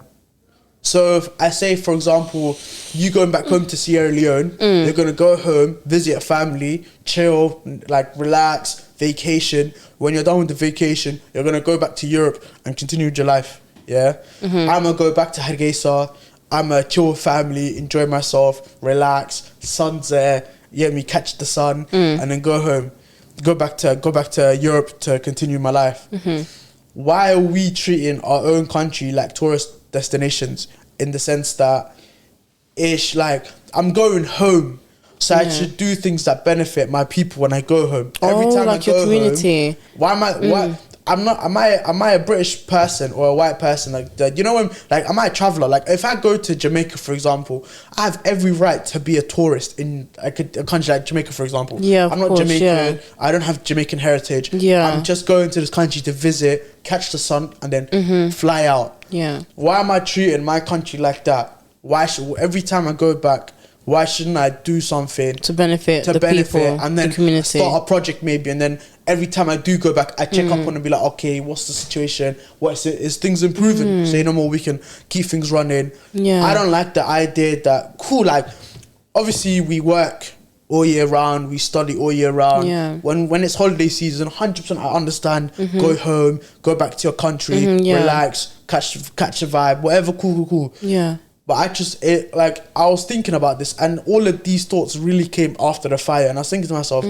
Speaker 1: So if I say, for example, you going back home to Sierra Leone, you're gonna go home, visit a family, chill, like relax, vacation. When you're done with the vacation, you're gonna go back to Europe and continue with your life. Yeah, I'm gonna go back to Hargeisa. I'm gonna chill with family, enjoy myself, relax. Sun's there. You get me? Catch the sun, and then go home. Go back to Europe to continue my life. Why are we treating our own country like tourist destinations, in the sense that ish, like, I'm going home, so I should do things that benefit my people when I go home. Every time
Speaker 2: like
Speaker 1: I go
Speaker 2: your community.
Speaker 1: home, why am I? Why I'm not? Am I a British person or a white person? Like, you know, when, like, am I a traveler? Like, if I go to Jamaica, for example, I have every right to be a tourist in a country like Jamaica, for example.
Speaker 2: Yeah,
Speaker 1: I'm not Jamaican. I don't have Jamaican heritage.
Speaker 2: Yeah,
Speaker 1: I'm just going to this country to visit, catch the sun, and then fly out.
Speaker 2: Yeah.
Speaker 1: Why am I treating my country like that? Why should every time I go back? Why shouldn't I do something
Speaker 2: to benefit the people,
Speaker 1: and then
Speaker 2: the community,
Speaker 1: start a project maybe, and then every time I do go back, I check up on and be like, okay, what's the situation? What's it? Is things improving? Say no more, we can keep things running.
Speaker 2: Yeah.
Speaker 1: I don't like the idea that cool. Like, obviously we work all year round, we study all year round.
Speaker 2: Yeah.
Speaker 1: When it's holiday season, 100% I understand. Go home, go back to your country, relax, catch a vibe, whatever. Cool.
Speaker 2: Yeah.
Speaker 1: But I was thinking about this, and all of these thoughts really came after the fire. And I was thinking to myself,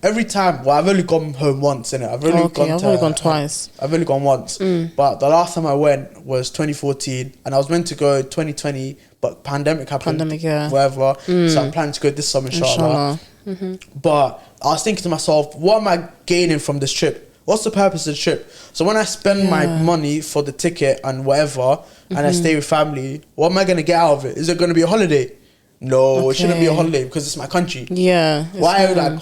Speaker 1: every time, well, I've only gone home once, innit? I've only gone twice. I've only gone once. But the last time I went was 2014, and I was meant to go 2020, but pandemic happened. Whatever. So I'm planning to go this summer, inshallah. But I was thinking to myself, what am I gaining from this trip? What's the purpose of the trip? So when I spend my money for the ticket and whatever, and I stay with family, what am I going to get out of it? Is it going to be a holiday? No, it shouldn't be a holiday because it's my country.
Speaker 2: Yeah.
Speaker 1: Why?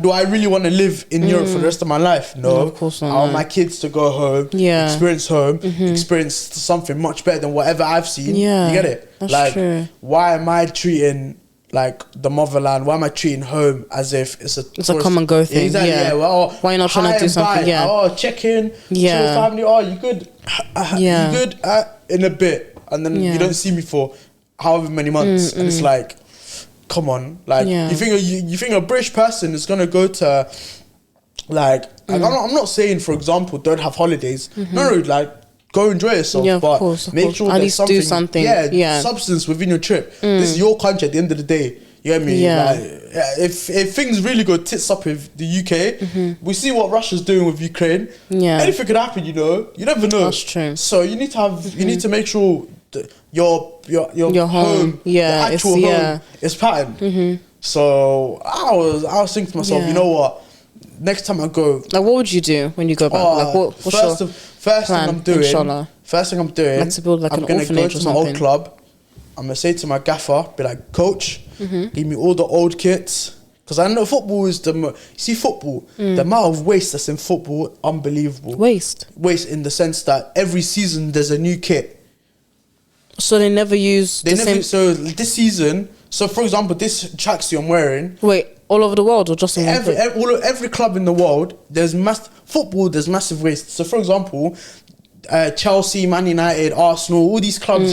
Speaker 1: Do I really want to live in Europe for the rest of my life? No.
Speaker 2: Of course not.
Speaker 1: I want my kids to go home, experience something much better than whatever I've seen.
Speaker 2: Yeah.
Speaker 1: You get it?
Speaker 2: That's true.
Speaker 1: Why am I treating like the motherland? Why am I treating home as if it's
Speaker 2: a come and go thing?
Speaker 1: Exactly. Yeah. Well,
Speaker 2: why you not trying to do something?
Speaker 1: Buy.
Speaker 2: Yeah.
Speaker 1: Oh, check in. Yeah. Chill family. Oh, you good? You good? In a bit, and then you don't see me for however many months, and it's like, come on, like you think a British person is gonna go to like I'm not saying, for example, don't have holidays. No, like, go enjoy yourself, but make sure
Speaker 2: at least do something.
Speaker 1: Substance within your trip. This is your country at the end of the day. You get me? Like, if things really go tits up with the UK, we see what Russia's doing with Ukraine. Anything could happen, you know. You never know.
Speaker 2: That's true.
Speaker 1: So you need to have, you need to make sure that your home, the actual home, is patterned. So I was thinking to myself, you know what? Next time I go,
Speaker 2: like, what would you do when you go back? Like, what's
Speaker 1: first thing I'm doing,
Speaker 2: like to build like
Speaker 1: I'm
Speaker 2: an
Speaker 1: gonna
Speaker 2: orphanage
Speaker 1: go
Speaker 2: or
Speaker 1: to my
Speaker 2: something.
Speaker 1: old club. I'm gonna say to my gaffer, be like, coach, give me all the old kits, because I know football is football. The amount of waste that's in football, unbelievable.
Speaker 2: Waste
Speaker 1: in the sense that every season there's a new kit.
Speaker 2: So they never use the same.
Speaker 1: So this season, so for example, this tracksuit I'm wearing.
Speaker 2: Wait, all over the world or just in
Speaker 1: every club in the world, there's massive waste. So for example, Chelsea, Man United, Arsenal, all these clubs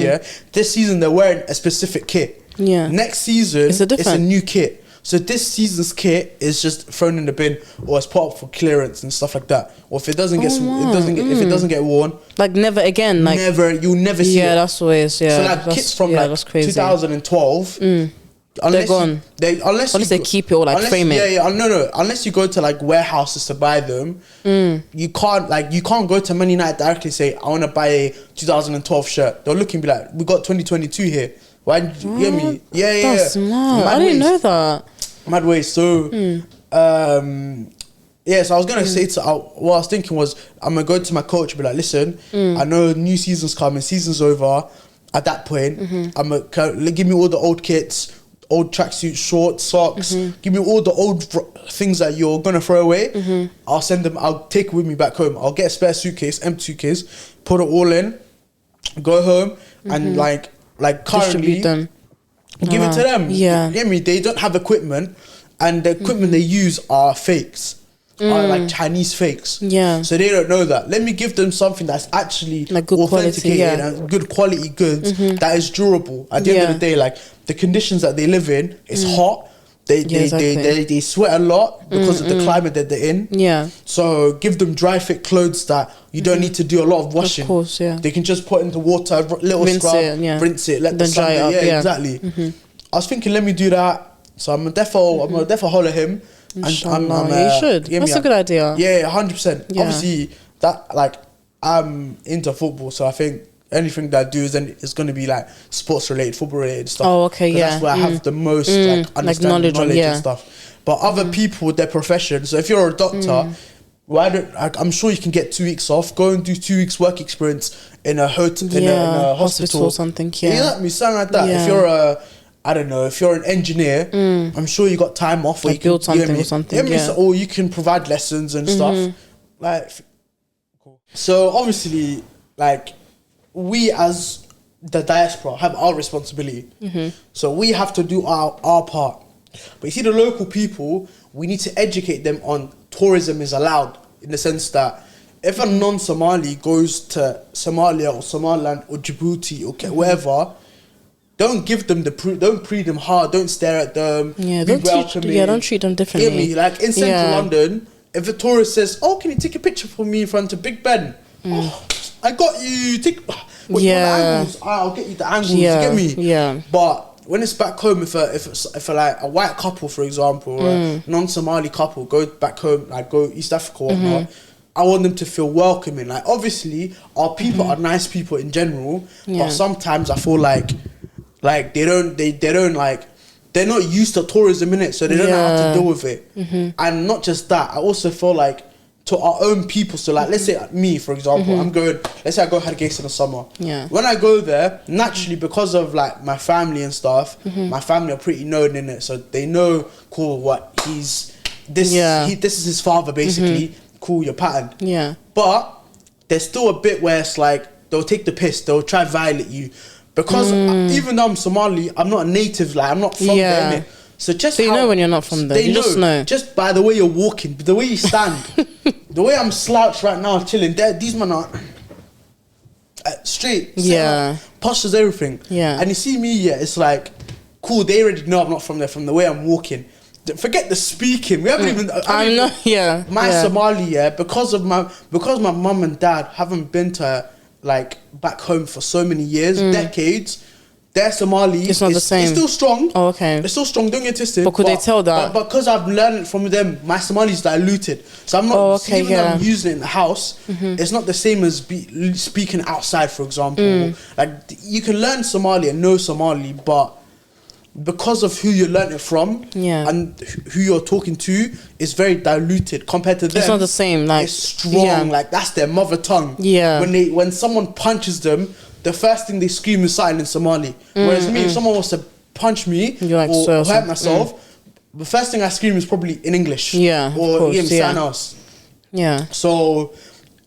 Speaker 1: this season they're wearing a specific kit. Next season it's a new kit. So this season's kit is just thrown in the bin, or it's put up for clearance and stuff like that. Or if it doesn't get if it doesn't get worn,
Speaker 2: like never again, like
Speaker 1: you'll never see it.
Speaker 2: Yeah, that's always
Speaker 1: So like kits from like 2012.
Speaker 2: They're gone. Unless they keep it or like frame it.
Speaker 1: No. Unless you go to like warehouses to buy them, you can't go to Man United directly and say, I want to buy a 2012 shirt. They'll look and be like, we got 2022 here. Why did you get me?
Speaker 2: That's smart. I didn't know that.
Speaker 1: Mad waste. So Yes, I was gonna say what I was thinking was I'm gonna go to my coach and be like, listen, I know new season's coming, season's over. At that point, I'm gonna give me all the old kits, old tracksuits, shorts, socks. Give me all the old things that you're gonna throw away. I'll send them. I'll take it with me back home. I'll get a spare suitcase, empty suitcase, put it all in, go home, and like currently
Speaker 2: them.
Speaker 1: Give it to them.
Speaker 2: Yeah,
Speaker 1: You get me? They don't have equipment, and the equipment they use are fakes. Are like Chinese fakes.
Speaker 2: Yeah.
Speaker 1: So they don't know that. Let me give them something that's actually
Speaker 2: like good
Speaker 1: authenticated
Speaker 2: quality,
Speaker 1: and good quality goods that is durable. At the end of the day, like the conditions that they live in, it's hot. They sweat a lot because of the climate that they're in.
Speaker 2: Yeah.
Speaker 1: So give them dry fit clothes that you don't need to do a lot of washing.
Speaker 2: Of course, yeah.
Speaker 1: They can just put into water, little
Speaker 2: Rinse
Speaker 1: scrub,
Speaker 2: it,
Speaker 1: rinse it, let the
Speaker 2: then
Speaker 1: sun
Speaker 2: dry it up,
Speaker 1: yeah, exactly. I was thinking, let me do that. So I'm gonna holler him.
Speaker 2: Inshallah, you should. That's a good idea.
Speaker 1: Yeah, 100%.
Speaker 2: Yeah.
Speaker 1: Obviously, that like I'm into football, so I think anything that I do is going to be like sports related, football related stuff.
Speaker 2: Oh, okay, yeah.
Speaker 1: That's where I have the most like understanding, knowledge and stuff. But other people with their profession. So if you're a doctor, why don't I'm sure you can get 2 weeks off. Go and do 2 weeks work experience in a hotel, in a hospital
Speaker 2: or something. Yeah,
Speaker 1: exactly, something like that. If you're I don't know, if you're an engineer, I'm sure you got time off where
Speaker 2: like
Speaker 1: you
Speaker 2: build
Speaker 1: can
Speaker 2: something or something.
Speaker 1: or you can provide lessons and stuff. Like, so obviously, like, we as the diaspora have our responsibility. So we have to do our part. But you see, the local people, we need to educate them on tourism is allowed, in the sense that if a non-Somali goes to Somalia or Somaliland or Djibouti or wherever, don't give them don't pre them hard. Don't stare at them.
Speaker 2: Yeah, don't treat them differently.
Speaker 1: Hear me? Like in central London, if a tourist says, "Oh, can you take a picture for me in front of Big Ben?" Oh, I got you. The angles. I'll get you the angles. You get me?
Speaker 2: Yeah.
Speaker 1: But when it's back home, if like a white couple, for example, or a non-Somali couple go back home, like go East Africa or whatnot, I want them to feel welcoming. Like obviously, our people are nice people in general, but sometimes I feel like they don't like, they're not used to tourism in it, so they don't know how to deal with it. And not just that, I also feel like to our own people, so like let's say me for example, let's say I go Hargeisa in the summer. When I go there, naturally because of like my family and stuff, my family are pretty known in it, so they know what this is his father basically. Cool, your pattern. But there's still a bit where it's like they'll take the piss, they'll try violate you. Because even though I'm Somali, I'm not a native, like I'm not from there, innit? So just
Speaker 2: you know when you're not from there, you just know. Just
Speaker 1: by the way you're walking, the way you stand, the way I'm slouched right now, chilling there, these men are straight, posh as everything. And you see me, it's like, cool, they already know I'm not from there from the way I'm walking. Forget the speaking. We haven't even. My Somali, because my mum and dad haven't been to like back home for so many years, decades. Their Somali,
Speaker 2: it's not the same.
Speaker 1: It's still strong.
Speaker 2: Oh, okay.
Speaker 1: It's still strong. Don't get twisted.
Speaker 2: But could they tell that?
Speaker 1: But because I've learned it from them, my Somali is diluted. So I'm not. Even though I'm using it in the house, it's not the same as speaking outside. For example, like you can learn Somali and know Somali, but because of who you learn it from and who you're talking to, it's very diluted compared to them.
Speaker 2: It's not the same. Like
Speaker 1: it's strong. Like that's their mother tongue. When someone punches them, the first thing they scream is something in Somali. Whereas me, if someone wants to punch me or hurt myself, the first thing I scream is probably in English. Or something else. So,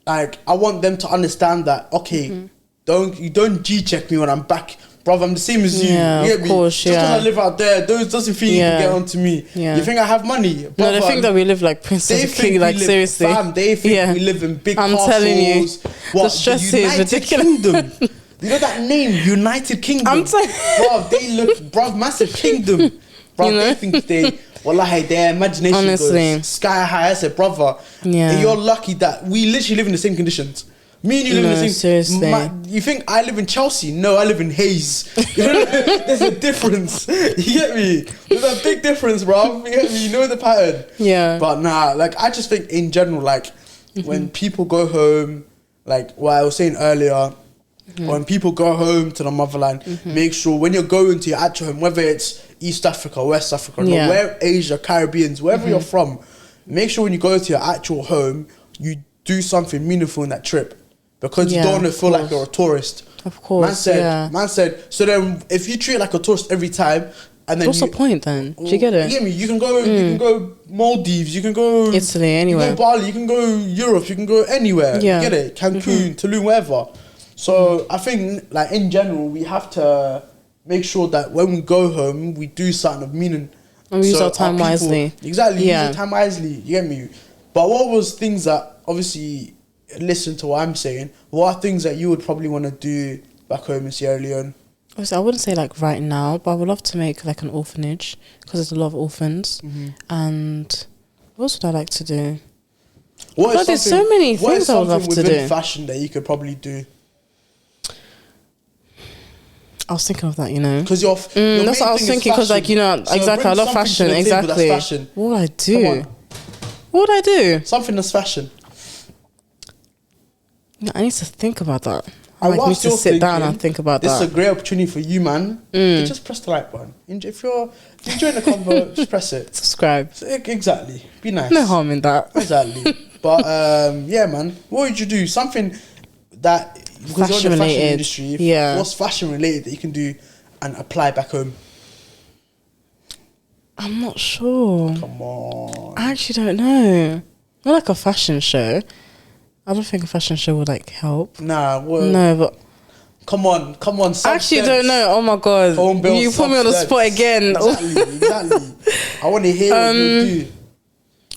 Speaker 1: like, I want them to understand that. Okay, don't G-check me when I'm back. Brother, I'm the same as you.
Speaker 2: Of course,
Speaker 1: Just because I live out there, those doesn't think you can get onto me. You think I have money? Brother,
Speaker 2: no, they think that we live like Princess and King, like seriously.
Speaker 1: They think we live in big castles.
Speaker 2: I'm telling you, the stress is ridiculous.
Speaker 1: Kingdom. You know that name, United Kingdom? I'm telling you. Bruv, massive kingdom. Bruv, they think wallahi, their imagination goes sky high. I said, brother, you're lucky that we literally live in the same conditions. Me and you live in the same.
Speaker 2: Seriously.
Speaker 1: You think I live in Chelsea? No, I live in Hayes. There's a difference. You get me? There's a big difference, bro. You get me? You know the pattern. But nah, like I just think in general, like when people go home, like what I was saying earlier, when people go home to the motherland, make sure when you're going to your actual home, whether it's East Africa, West Africa, where Asia, Caribbeans, wherever you're from, make sure when you go to your actual home, you do something meaningful in that trip, because you don't want to feel like you're a tourist.
Speaker 2: Of course,
Speaker 1: Man said. So then, if you treat it like a tourist every time, and then
Speaker 2: what's the point then? Do you get it?
Speaker 1: You get me? You can go. You can go Maldives. You can go
Speaker 2: Italy. Anywhere.
Speaker 1: You can go Bali. You can go Europe. You can go anywhere.
Speaker 2: Yeah.
Speaker 1: You get it? Cancun, Tulum, wherever. So I think, like, in general, we have to make sure that when we go home, we do something of meaning.
Speaker 2: And we use our time wisely.
Speaker 1: Exactly. Yeah. Use our time wisely. You get me? But what was things that, obviously, listen to what I'm saying, what are things that you would probably want to do back home in Sierra Leone?
Speaker 2: I wouldn't say like right now, but I would love to make like an orphanage, because there's a lot of orphans. And what else would I like to do? There's so many things I would love to do.
Speaker 1: Fashion that you could probably do.
Speaker 2: I was thinking of that, you know.
Speaker 1: Because
Speaker 2: that's what I was thinking, because, like, you know, so exactly, I love fashion. Exactly. What would I do? What would I do?
Speaker 1: Something that's fashion.
Speaker 2: Yeah, I need to think about that. I need to sit down and think about that.
Speaker 1: This is a great opportunity for you, man. Just press the like button. If you're enjoying the convo, just press it.
Speaker 2: Subscribe.
Speaker 1: Exactly. Be nice.
Speaker 2: No harm in that.
Speaker 1: Exactly. But yeah, man. What would you do? Something that, because you're in the fashion industry, what's fashion related that you can do and apply back home?
Speaker 2: I'm not sure.
Speaker 1: Come on.
Speaker 2: I actually don't know. Not like a fashion show. I don't think a fashion show would like help.
Speaker 1: Nah,
Speaker 2: no, but
Speaker 1: come on.
Speaker 2: I actually don't know. Oh my god, you put me on the spot again.
Speaker 1: Exactly. I want to hear what you do.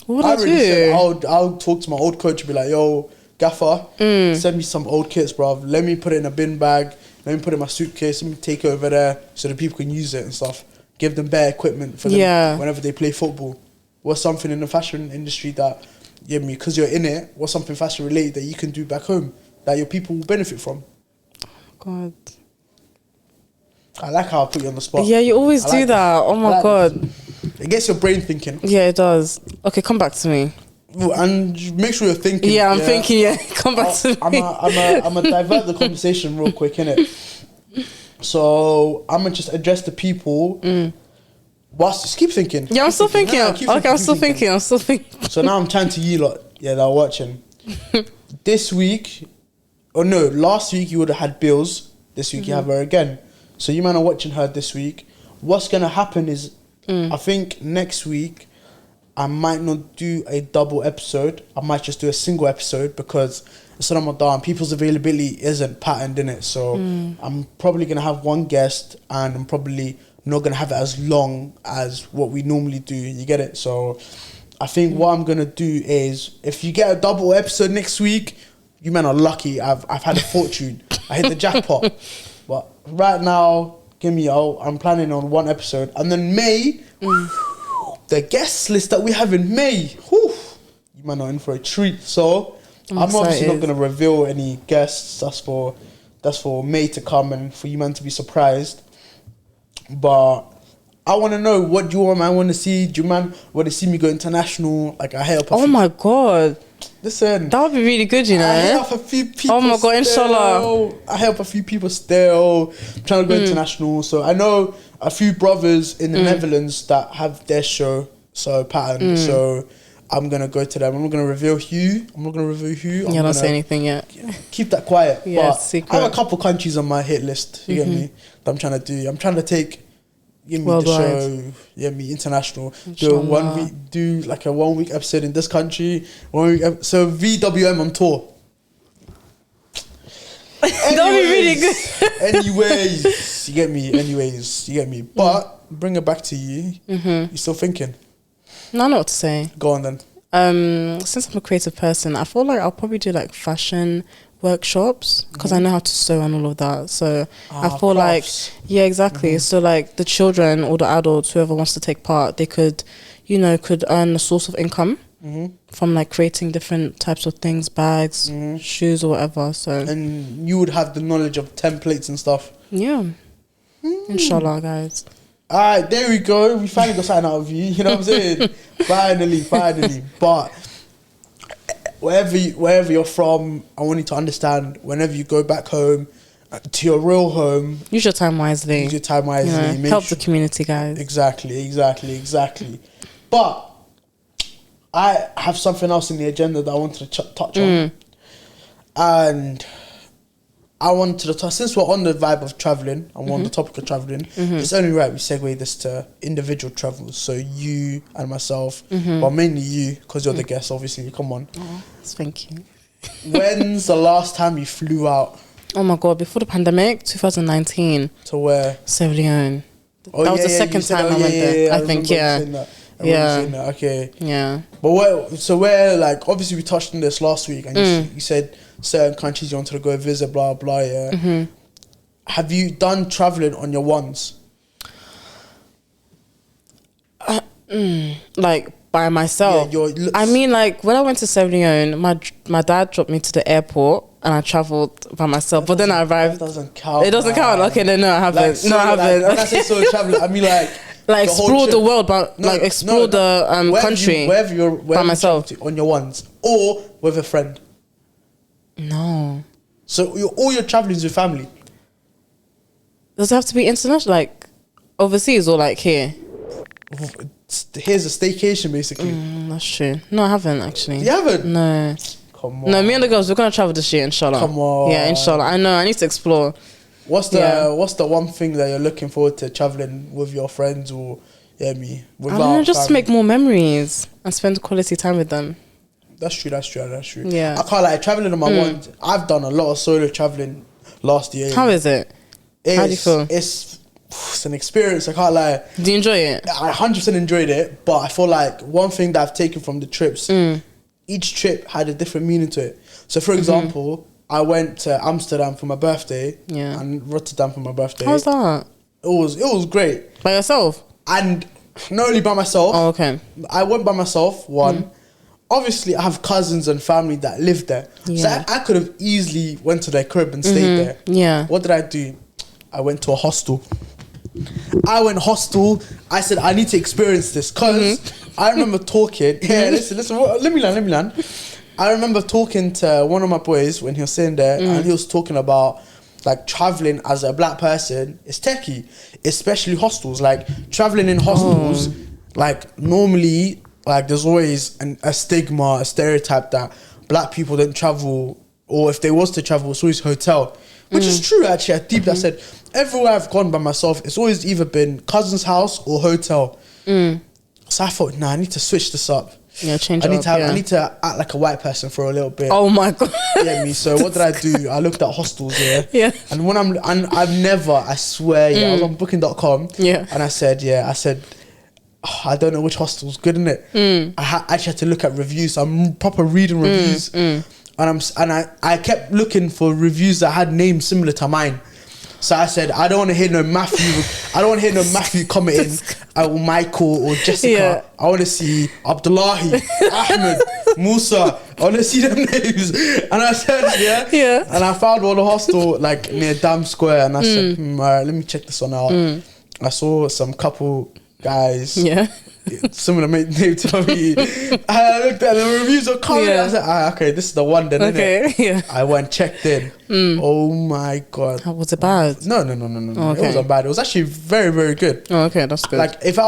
Speaker 2: What would I do?
Speaker 1: Said I'll talk to my old coach and be like, yo, Gaffer, send me some old kits, bruv. Let me put it in a bin bag. Let me put it in my suitcase. Let me take it over there so that people can use it and stuff. Give them better equipment for them whenever they play football. What's something in the fashion industry that, because you're in it, what's something fashion related that you can do back home that your people will benefit from?
Speaker 2: God.
Speaker 1: I like how I put you on the spot.
Speaker 2: Yeah, you always do that. Oh my god.
Speaker 1: It gets your brain thinking.
Speaker 2: Yeah, it does. Okay, come back to me.
Speaker 1: And make sure you're thinking.
Speaker 2: Yeah, I'm thinking, come back to me.
Speaker 1: I'm a divert the conversation real quick, innit? So I'm gonna just address the people. Whilst just keep thinking.
Speaker 2: Yeah, I'm still thinking. I'm still thinking.
Speaker 1: So now I'm turning to you lot. Yeah, that are watching. This week, last week you would have had Bills. This week you have her again. So you man are watching her this week. What's gonna happen is, I think next week I might not do a double episode. I might just do a single episode, because it's Ramadan. People's availability isn't patterned in it. So I'm probably gonna have one guest, and I'm probably not gonna have it as long as what we normally do. You get it? So I think what I'm gonna do is, if you get a double episode next week, you men are lucky. I've had a fortune. I hit the jackpot. But right now, I'm planning on one episode, and then May, the guest list that we have in May, you men are in for a treat. So I'm obviously not gonna reveal any guests. That's for May to come, and for you man to be surprised. But I want to know, what do you man want to see? Do you man want to see me go international? Like, I help.
Speaker 2: Oh my god!
Speaker 1: Listen,
Speaker 2: that would be really good, you know.
Speaker 1: I help a few people.
Speaker 2: Oh my god, inshallah.
Speaker 1: I help a few people still. I'm trying to go international. So I know a few brothers in the Netherlands that have their show pattern. So I'm gonna go to them. I'm not gonna reveal who.
Speaker 2: You're not saying anything yet.
Speaker 1: Keep that quiet.
Speaker 2: Yeah,
Speaker 1: but
Speaker 2: secret.
Speaker 1: I have a couple countries on my hit list. You get me? That I'm trying to do. I'm trying to take. The show, international. Do like a 1 week episode in this country. 1 week. So VWM on tour.
Speaker 2: That'll be really good.
Speaker 1: Anyways, you get me. But bring it back to you. You still thinking?
Speaker 2: No, I know what to say.
Speaker 1: Go on then.
Speaker 2: Since I'm a creative person, I feel like I'll probably do like fashion workshops, because I know how to sew and all of that. So I feel
Speaker 1: crafts.
Speaker 2: Exactly. So like the children or the adults, whoever wants to take part, they could earn a source of income from like creating different types of things, bags, shoes or whatever. So,
Speaker 1: and you would have the knowledge of templates and stuff.
Speaker 2: Yeah. Inshallah, guys.
Speaker 1: Alright, there we go. We finally got something out of you. You know what I'm saying? Finally. But wherever you're from, I want you to understand, whenever you go back home, to your real home,
Speaker 2: use your time wisely.
Speaker 1: Help
Speaker 2: the community, guys.
Speaker 1: Exactly. But I have something else in the agenda that I wanted to touch on. And I wanted to touch, since we're on the vibe of traveling and we're on the topic of traveling, it's only right we segue this to individual travels. So you and myself, but mainly you, because you're the guest, obviously. Come on.
Speaker 2: Oh, thank you.
Speaker 1: When's the last time you flew out?
Speaker 2: Oh my God, before the pandemic, 2019.
Speaker 1: To where?
Speaker 2: Sierra Leone.
Speaker 1: Oh,
Speaker 2: that was the second time I went there. I think,
Speaker 1: Okay.
Speaker 2: Yeah.
Speaker 1: But where, like, obviously we touched on this last week, and you said certain countries you wanted to go visit, blah, blah, yeah. Have you done traveling on your ones?
Speaker 2: Like, by myself?
Speaker 1: Yeah,
Speaker 2: I mean, like, when I went to Sierra Leone, my dad dropped me to the airport, and I travelled by myself. But then I arrived.
Speaker 1: That doesn't count.
Speaker 2: It doesn't count? Okay, then no, I haven't.
Speaker 1: Like,
Speaker 2: no, I haven't.
Speaker 1: Like, when I say solo traveling, I mean, like...
Speaker 2: Like, explore the world, but explore the country
Speaker 1: wherever
Speaker 2: by myself.
Speaker 1: On your ones, or with a friend.
Speaker 2: No.
Speaker 1: So all your traveling is with family.
Speaker 2: Does it have to be international, like overseas, or like here?
Speaker 1: Here's a staycation, basically.
Speaker 2: That's true. No, I haven't actually.
Speaker 1: You haven't?
Speaker 2: No.
Speaker 1: Come on.
Speaker 2: No, me and the girls, we're gonna travel this year, inshallah.
Speaker 1: Come on.
Speaker 2: Yeah, inshallah. I know. I need to explore.
Speaker 1: What's the one thing that you're looking forward to traveling with your friends, or I don't know,
Speaker 2: just to make more memories and spend quality time with them.
Speaker 1: That's true.
Speaker 2: Yeah.
Speaker 1: I can't like traveling on my ones. I've done a lot of solo traveling last year.
Speaker 2: How is it? How do you feel?
Speaker 1: It's an experience. I can't lie.
Speaker 2: Do you enjoy it?
Speaker 1: I 100% enjoyed it, but I feel like one thing that I've taken from the trips, each trip had a different meaning to it. So, for example, I went to Amsterdam for my birthday, and Rotterdam for my birthday.
Speaker 2: How's that?
Speaker 1: It was great.
Speaker 2: By yourself?
Speaker 1: And not only by myself.
Speaker 2: Oh, okay.
Speaker 1: I went by myself, one. Obviously, I have cousins and family that live there.
Speaker 2: Yeah.
Speaker 1: So I could have easily went to their crib and stayed there.
Speaker 2: Yeah.
Speaker 1: What did I do? I went to a hostel. I said, I need to experience this. Because I remember talking. Yeah, listen. Let me learn. I remember talking to one of my boys when he was sitting there, and he was talking about like traveling as a black person is techie, especially hostels. Like traveling in hostels, like normally, like there's always a stigma, a stereotype that black people don't travel, or if they was to travel, it's always hotel, which is true actually. I deep that said everywhere I've gone by myself, it's always either been cousin's house or hotel. So I thought, nah, I need to switch this up.
Speaker 2: Yeah,
Speaker 1: I need to act like a white person for a little bit.
Speaker 2: Oh my God.
Speaker 1: Yeah, me. So what did I do? I looked at hostels,
Speaker 2: Yeah.
Speaker 1: And when I swear, I was on booking.com.
Speaker 2: Yeah.
Speaker 1: And I said, I don't know which hostel's good, innit? I actually had to look at reviews. So I'm proper reading reviews. And I kept looking for reviews that had names similar to mine. So I said, I don't want to hear no Matthew commenting, or Michael or Jessica.
Speaker 2: Yeah.
Speaker 1: I want to see Abdullahi, Ahmed, Musa. I want to see them names. And I said,
Speaker 2: yeah.
Speaker 1: And I found one hostel like near Dam Square, and I said, alright, let me check this one out. I saw some couple guys.
Speaker 2: Yeah.
Speaker 1: Similar name to me. I looked at the reviews of coming. I said, okay, this is the one then.
Speaker 2: Okay, yeah.
Speaker 1: I went checked in. Oh my God.
Speaker 2: How was it bad?
Speaker 1: No.
Speaker 2: Okay.
Speaker 1: It wasn't bad. It was actually very, very good.
Speaker 2: Oh, okay, that's good.
Speaker 1: Like if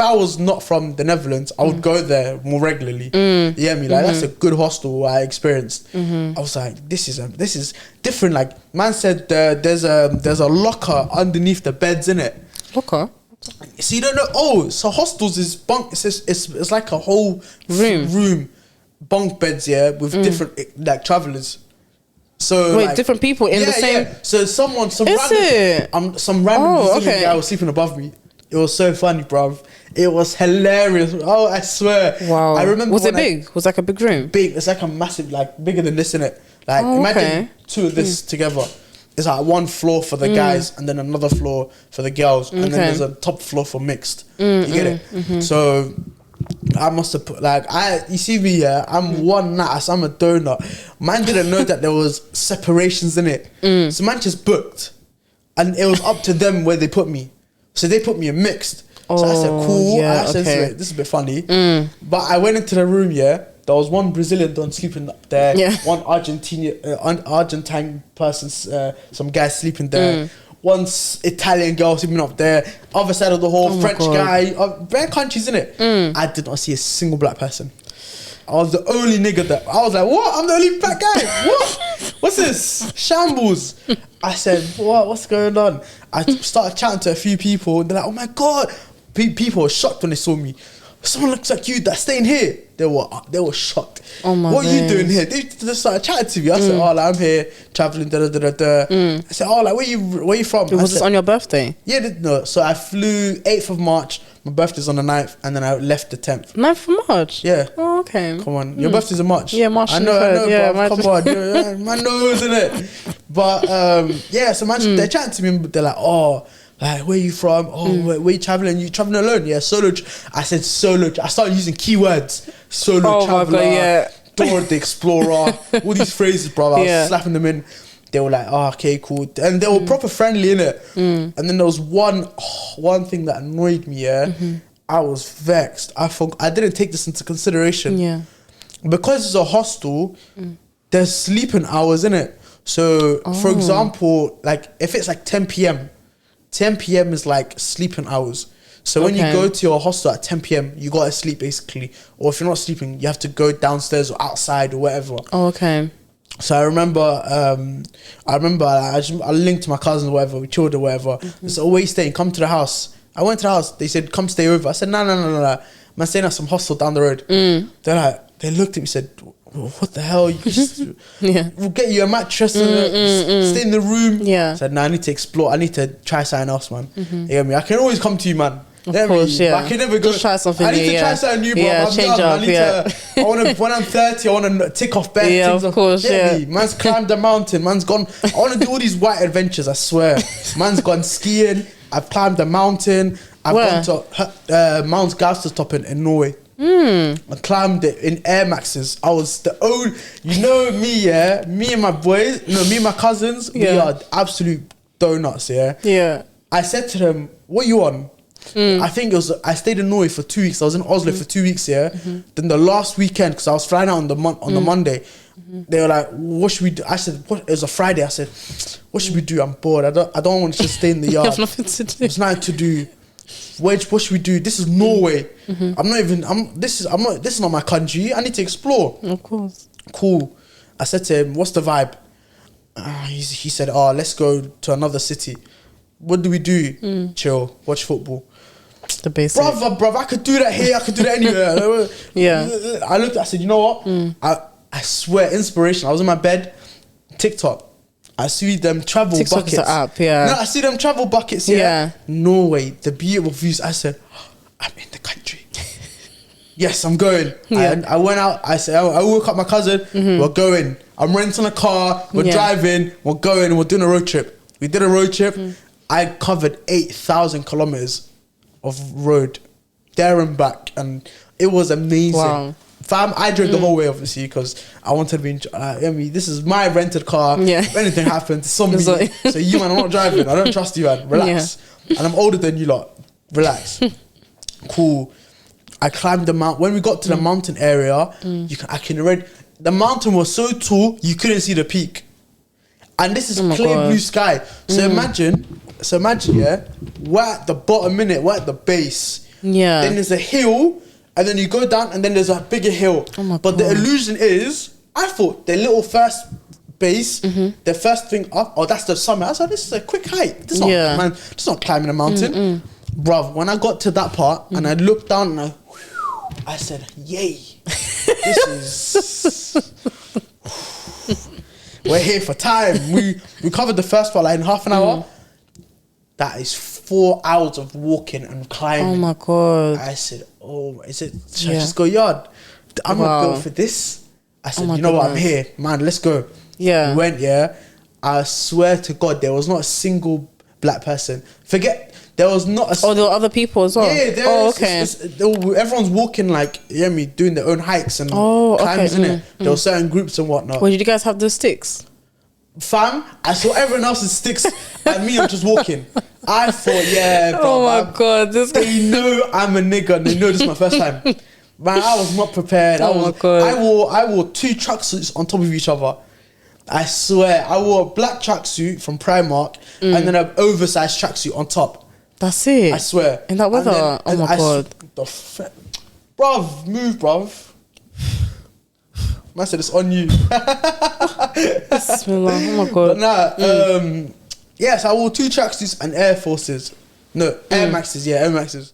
Speaker 1: I was not from the Netherlands, I would go there more regularly. You get me? Like that's a good hostel I experienced. I was like, this is different. Like man said, there's a locker underneath the beds, innit?
Speaker 2: Locker?
Speaker 1: So you don't know. Oh, so hostels is bunk. It's like a whole room, bunk beds, with different like travelers. So
Speaker 2: wait,
Speaker 1: like,
Speaker 2: different people in the same.
Speaker 1: Yeah. So some random Brazilian guy was sleeping above me. It was so funny, bruv. It was hilarious. Oh, I swear.
Speaker 2: Wow.
Speaker 1: I remember.
Speaker 2: Was it big? Was it like a big room?
Speaker 1: Big. It's like a massive, like bigger than this, innit? Like imagine two of this together. It's like one floor for the guys and then another floor for the girls, and then there's a top floor for mixed. You get it? So I must have put you see me, I'm one nuts, I'm a donut. Man didn't know that there was separations in it. So man just booked, and it was up to them where they put me. So they put me in mixed. So I said, cool.
Speaker 2: Yeah,
Speaker 1: I said, this is a bit funny. But I went into the room, there was one Brazilian don sleeping up there, one Argentine person, some guy sleeping there, one Italian girl sleeping up there, other side of the hall, French guy, bare countries in it. I did not see a single black person. I was the only nigga that I was like, what? I'm the only black guy. What? What's this? Shambles. I said, what? What's going on? I started chatting to a few people. They're like, oh my God. People were shocked when they saw me. Someone looks like you that's staying here. They were shocked.
Speaker 2: Oh my
Speaker 1: what
Speaker 2: days.
Speaker 1: are you doing here? They just started chatting to me. I said, oh, like, I'm here traveling. I said, oh, like, where you from?
Speaker 2: Was this on your birthday?
Speaker 1: Yeah, no. So I flew 8th of March. My birthday's on the 9th, and then I left the 10th.
Speaker 2: 9th of March?
Speaker 1: Yeah.
Speaker 2: Oh, okay.
Speaker 1: Come on. Your birthday's in March.
Speaker 2: Yeah, March.
Speaker 1: I know,
Speaker 2: yeah,
Speaker 1: bro. Come on. Yeah, my nose, innit? But, yeah, so man, they're chatting to me, but they're like, oh, like, where you from? Oh, where you traveling? You traveling alone? Yeah, solo. I said solo. I started using keywords. Solo traveler,
Speaker 2: yeah.
Speaker 1: Dora the Explorer, all these phrases, bro. I was slapping them in. They were like, oh, okay, cool. And they were proper friendly, innit? And then there was one thing that annoyed me, yeah? I was vexed. I didn't take this into consideration.
Speaker 2: Yeah.
Speaker 1: Because it's a hostel, there's sleeping hours, innit? So, for example, like, if it's like 10 p.m., 10 p.m. is like sleeping hours. So when you go to your hostel at 10 p.m, you gotta sleep basically. Or if you're not sleeping, you have to go downstairs or outside or whatever.
Speaker 2: Oh, okay.
Speaker 1: So I remember I linked to my cousins or whatever, we chilled or whatever. So always staying, come to the house. I went to the house, they said, come stay over. I said, no. I'm staying at some hostel down the road. They're like, they looked at me and said, what the hell? You just, we'll get you a mattress and stay in the room. Yeah. I said, no, I need to explore. I need to try something else, man. You get me? I can always come to you, man.
Speaker 2: Of course, yeah.
Speaker 1: I can never go.
Speaker 2: Just try something new.
Speaker 1: I need to try something new, bro.
Speaker 2: Yeah,
Speaker 1: I'm
Speaker 2: change
Speaker 1: young.
Speaker 2: up,
Speaker 1: I want to, when I'm 30, I want to tick off bed.
Speaker 2: Yeah, of course, yeah.
Speaker 1: Man's climbed the mountain. Man's gone. I want to do all these white adventures, I swear. Man's gone skiing. I've climbed the mountain. I've gone to Mount Gaustastop in Norway. I climbed it in Air Maxes. I was the old, you know me, yeah. Me and my boys, me and my cousins, we are absolute donuts, yeah.
Speaker 2: Yeah.
Speaker 1: I said to them, "What you on?" I think it was. I stayed in Norway for 2 weeks. I was in Oslo for 2 weeks, yeah. Then the last weekend, because I was flying out on the Monday, they were like, "What should we do?" I said, "What?" It was a Friday. I said, "What should we do? I'm bored. I don't want to just stay in the yard.
Speaker 2: You have nothing to do.
Speaker 1: There's nothing to do. What should we do? This is Norway. This is not my country. I need to explore."
Speaker 2: Of course.
Speaker 1: Cool. I said to him, "What's the vibe?" He said, "Oh, let's go to another city." What do we do? Chill, watch football.
Speaker 2: The basic.
Speaker 1: Brother, I could do that here. I could do that anywhere.
Speaker 2: Yeah.
Speaker 1: I said, you know what? I swear, inspiration. I was in my bed, TikTok. I see them travel
Speaker 2: TikTok
Speaker 1: buckets.
Speaker 2: is the app, yeah.
Speaker 1: No, I see them travel buckets here. Yeah. Norway, the beautiful views. I said, I'm in the country. Yes, I'm going. Yeah. I went out. I said, I woke up my cousin. We're going. I'm renting a car. We're driving. We're going. We're doing a road trip. We did a road trip. I covered 8,000 kilometers of road there and back, and it was amazing. Wow. Fam, I drove the whole way, obviously, because I wanted to be. I mean, this is my rented car. Yeah. If anything happens, it's on me. So you, man, I'm not driving. I don't trust you, man. Relax. And I'm older than you lot. Relax. Cool. I climbed the mountain. When we got to the mountain area, I can already. The mountain was so tall you couldn't see the peak, and this is clear blue sky. So imagine, yeah, we're at the bottom, we're at the base. Yeah. Then there's a hill, and then you go down, and then there's a bigger hill. But the illusion is, I thought the little first base, the first thing up, that's the summit. I said, this is a quick hike. This is not climbing a mountain. Bruv, when I got to that part, and I looked down, and I said, yay. This is... We're here for time. We covered the first part like in half an hour. That is 4 hours of walking and climbing.
Speaker 2: Oh my God.
Speaker 1: I said, should I just go yard? I'm not built for this. I said, you know what, I'm here. Man, let's go. Yeah. We went, I swear to God, there was not a single black person. There was not a...
Speaker 2: there were other people as well?
Speaker 1: Yeah, okay. Everyone's walking doing their own hikes and climbs, innit? There were certain groups and whatnot.
Speaker 2: Well, did you guys have the sticks?
Speaker 1: Fam, I saw everyone else's sticks and me, I'm just walking. I thought, bro.
Speaker 2: Oh my God.
Speaker 1: They know I'm a nigga and they know this is my first time. Man, I was not prepared.
Speaker 2: My God.
Speaker 1: I wore 2 tracksuits on top of each other. I swear. I wore a black tracksuit from Primark and then an oversized tracksuit on top.
Speaker 2: That's it.
Speaker 1: I swear.
Speaker 2: In that weather? Oh my God.
Speaker 1: Bruv, move, bruv. Man said it's on you.
Speaker 2: Bismillah. Oh my god.
Speaker 1: But nah, yes, I wore 2 tracksuits and Air Forces. No, Air Maxes, yeah, Air Maxes.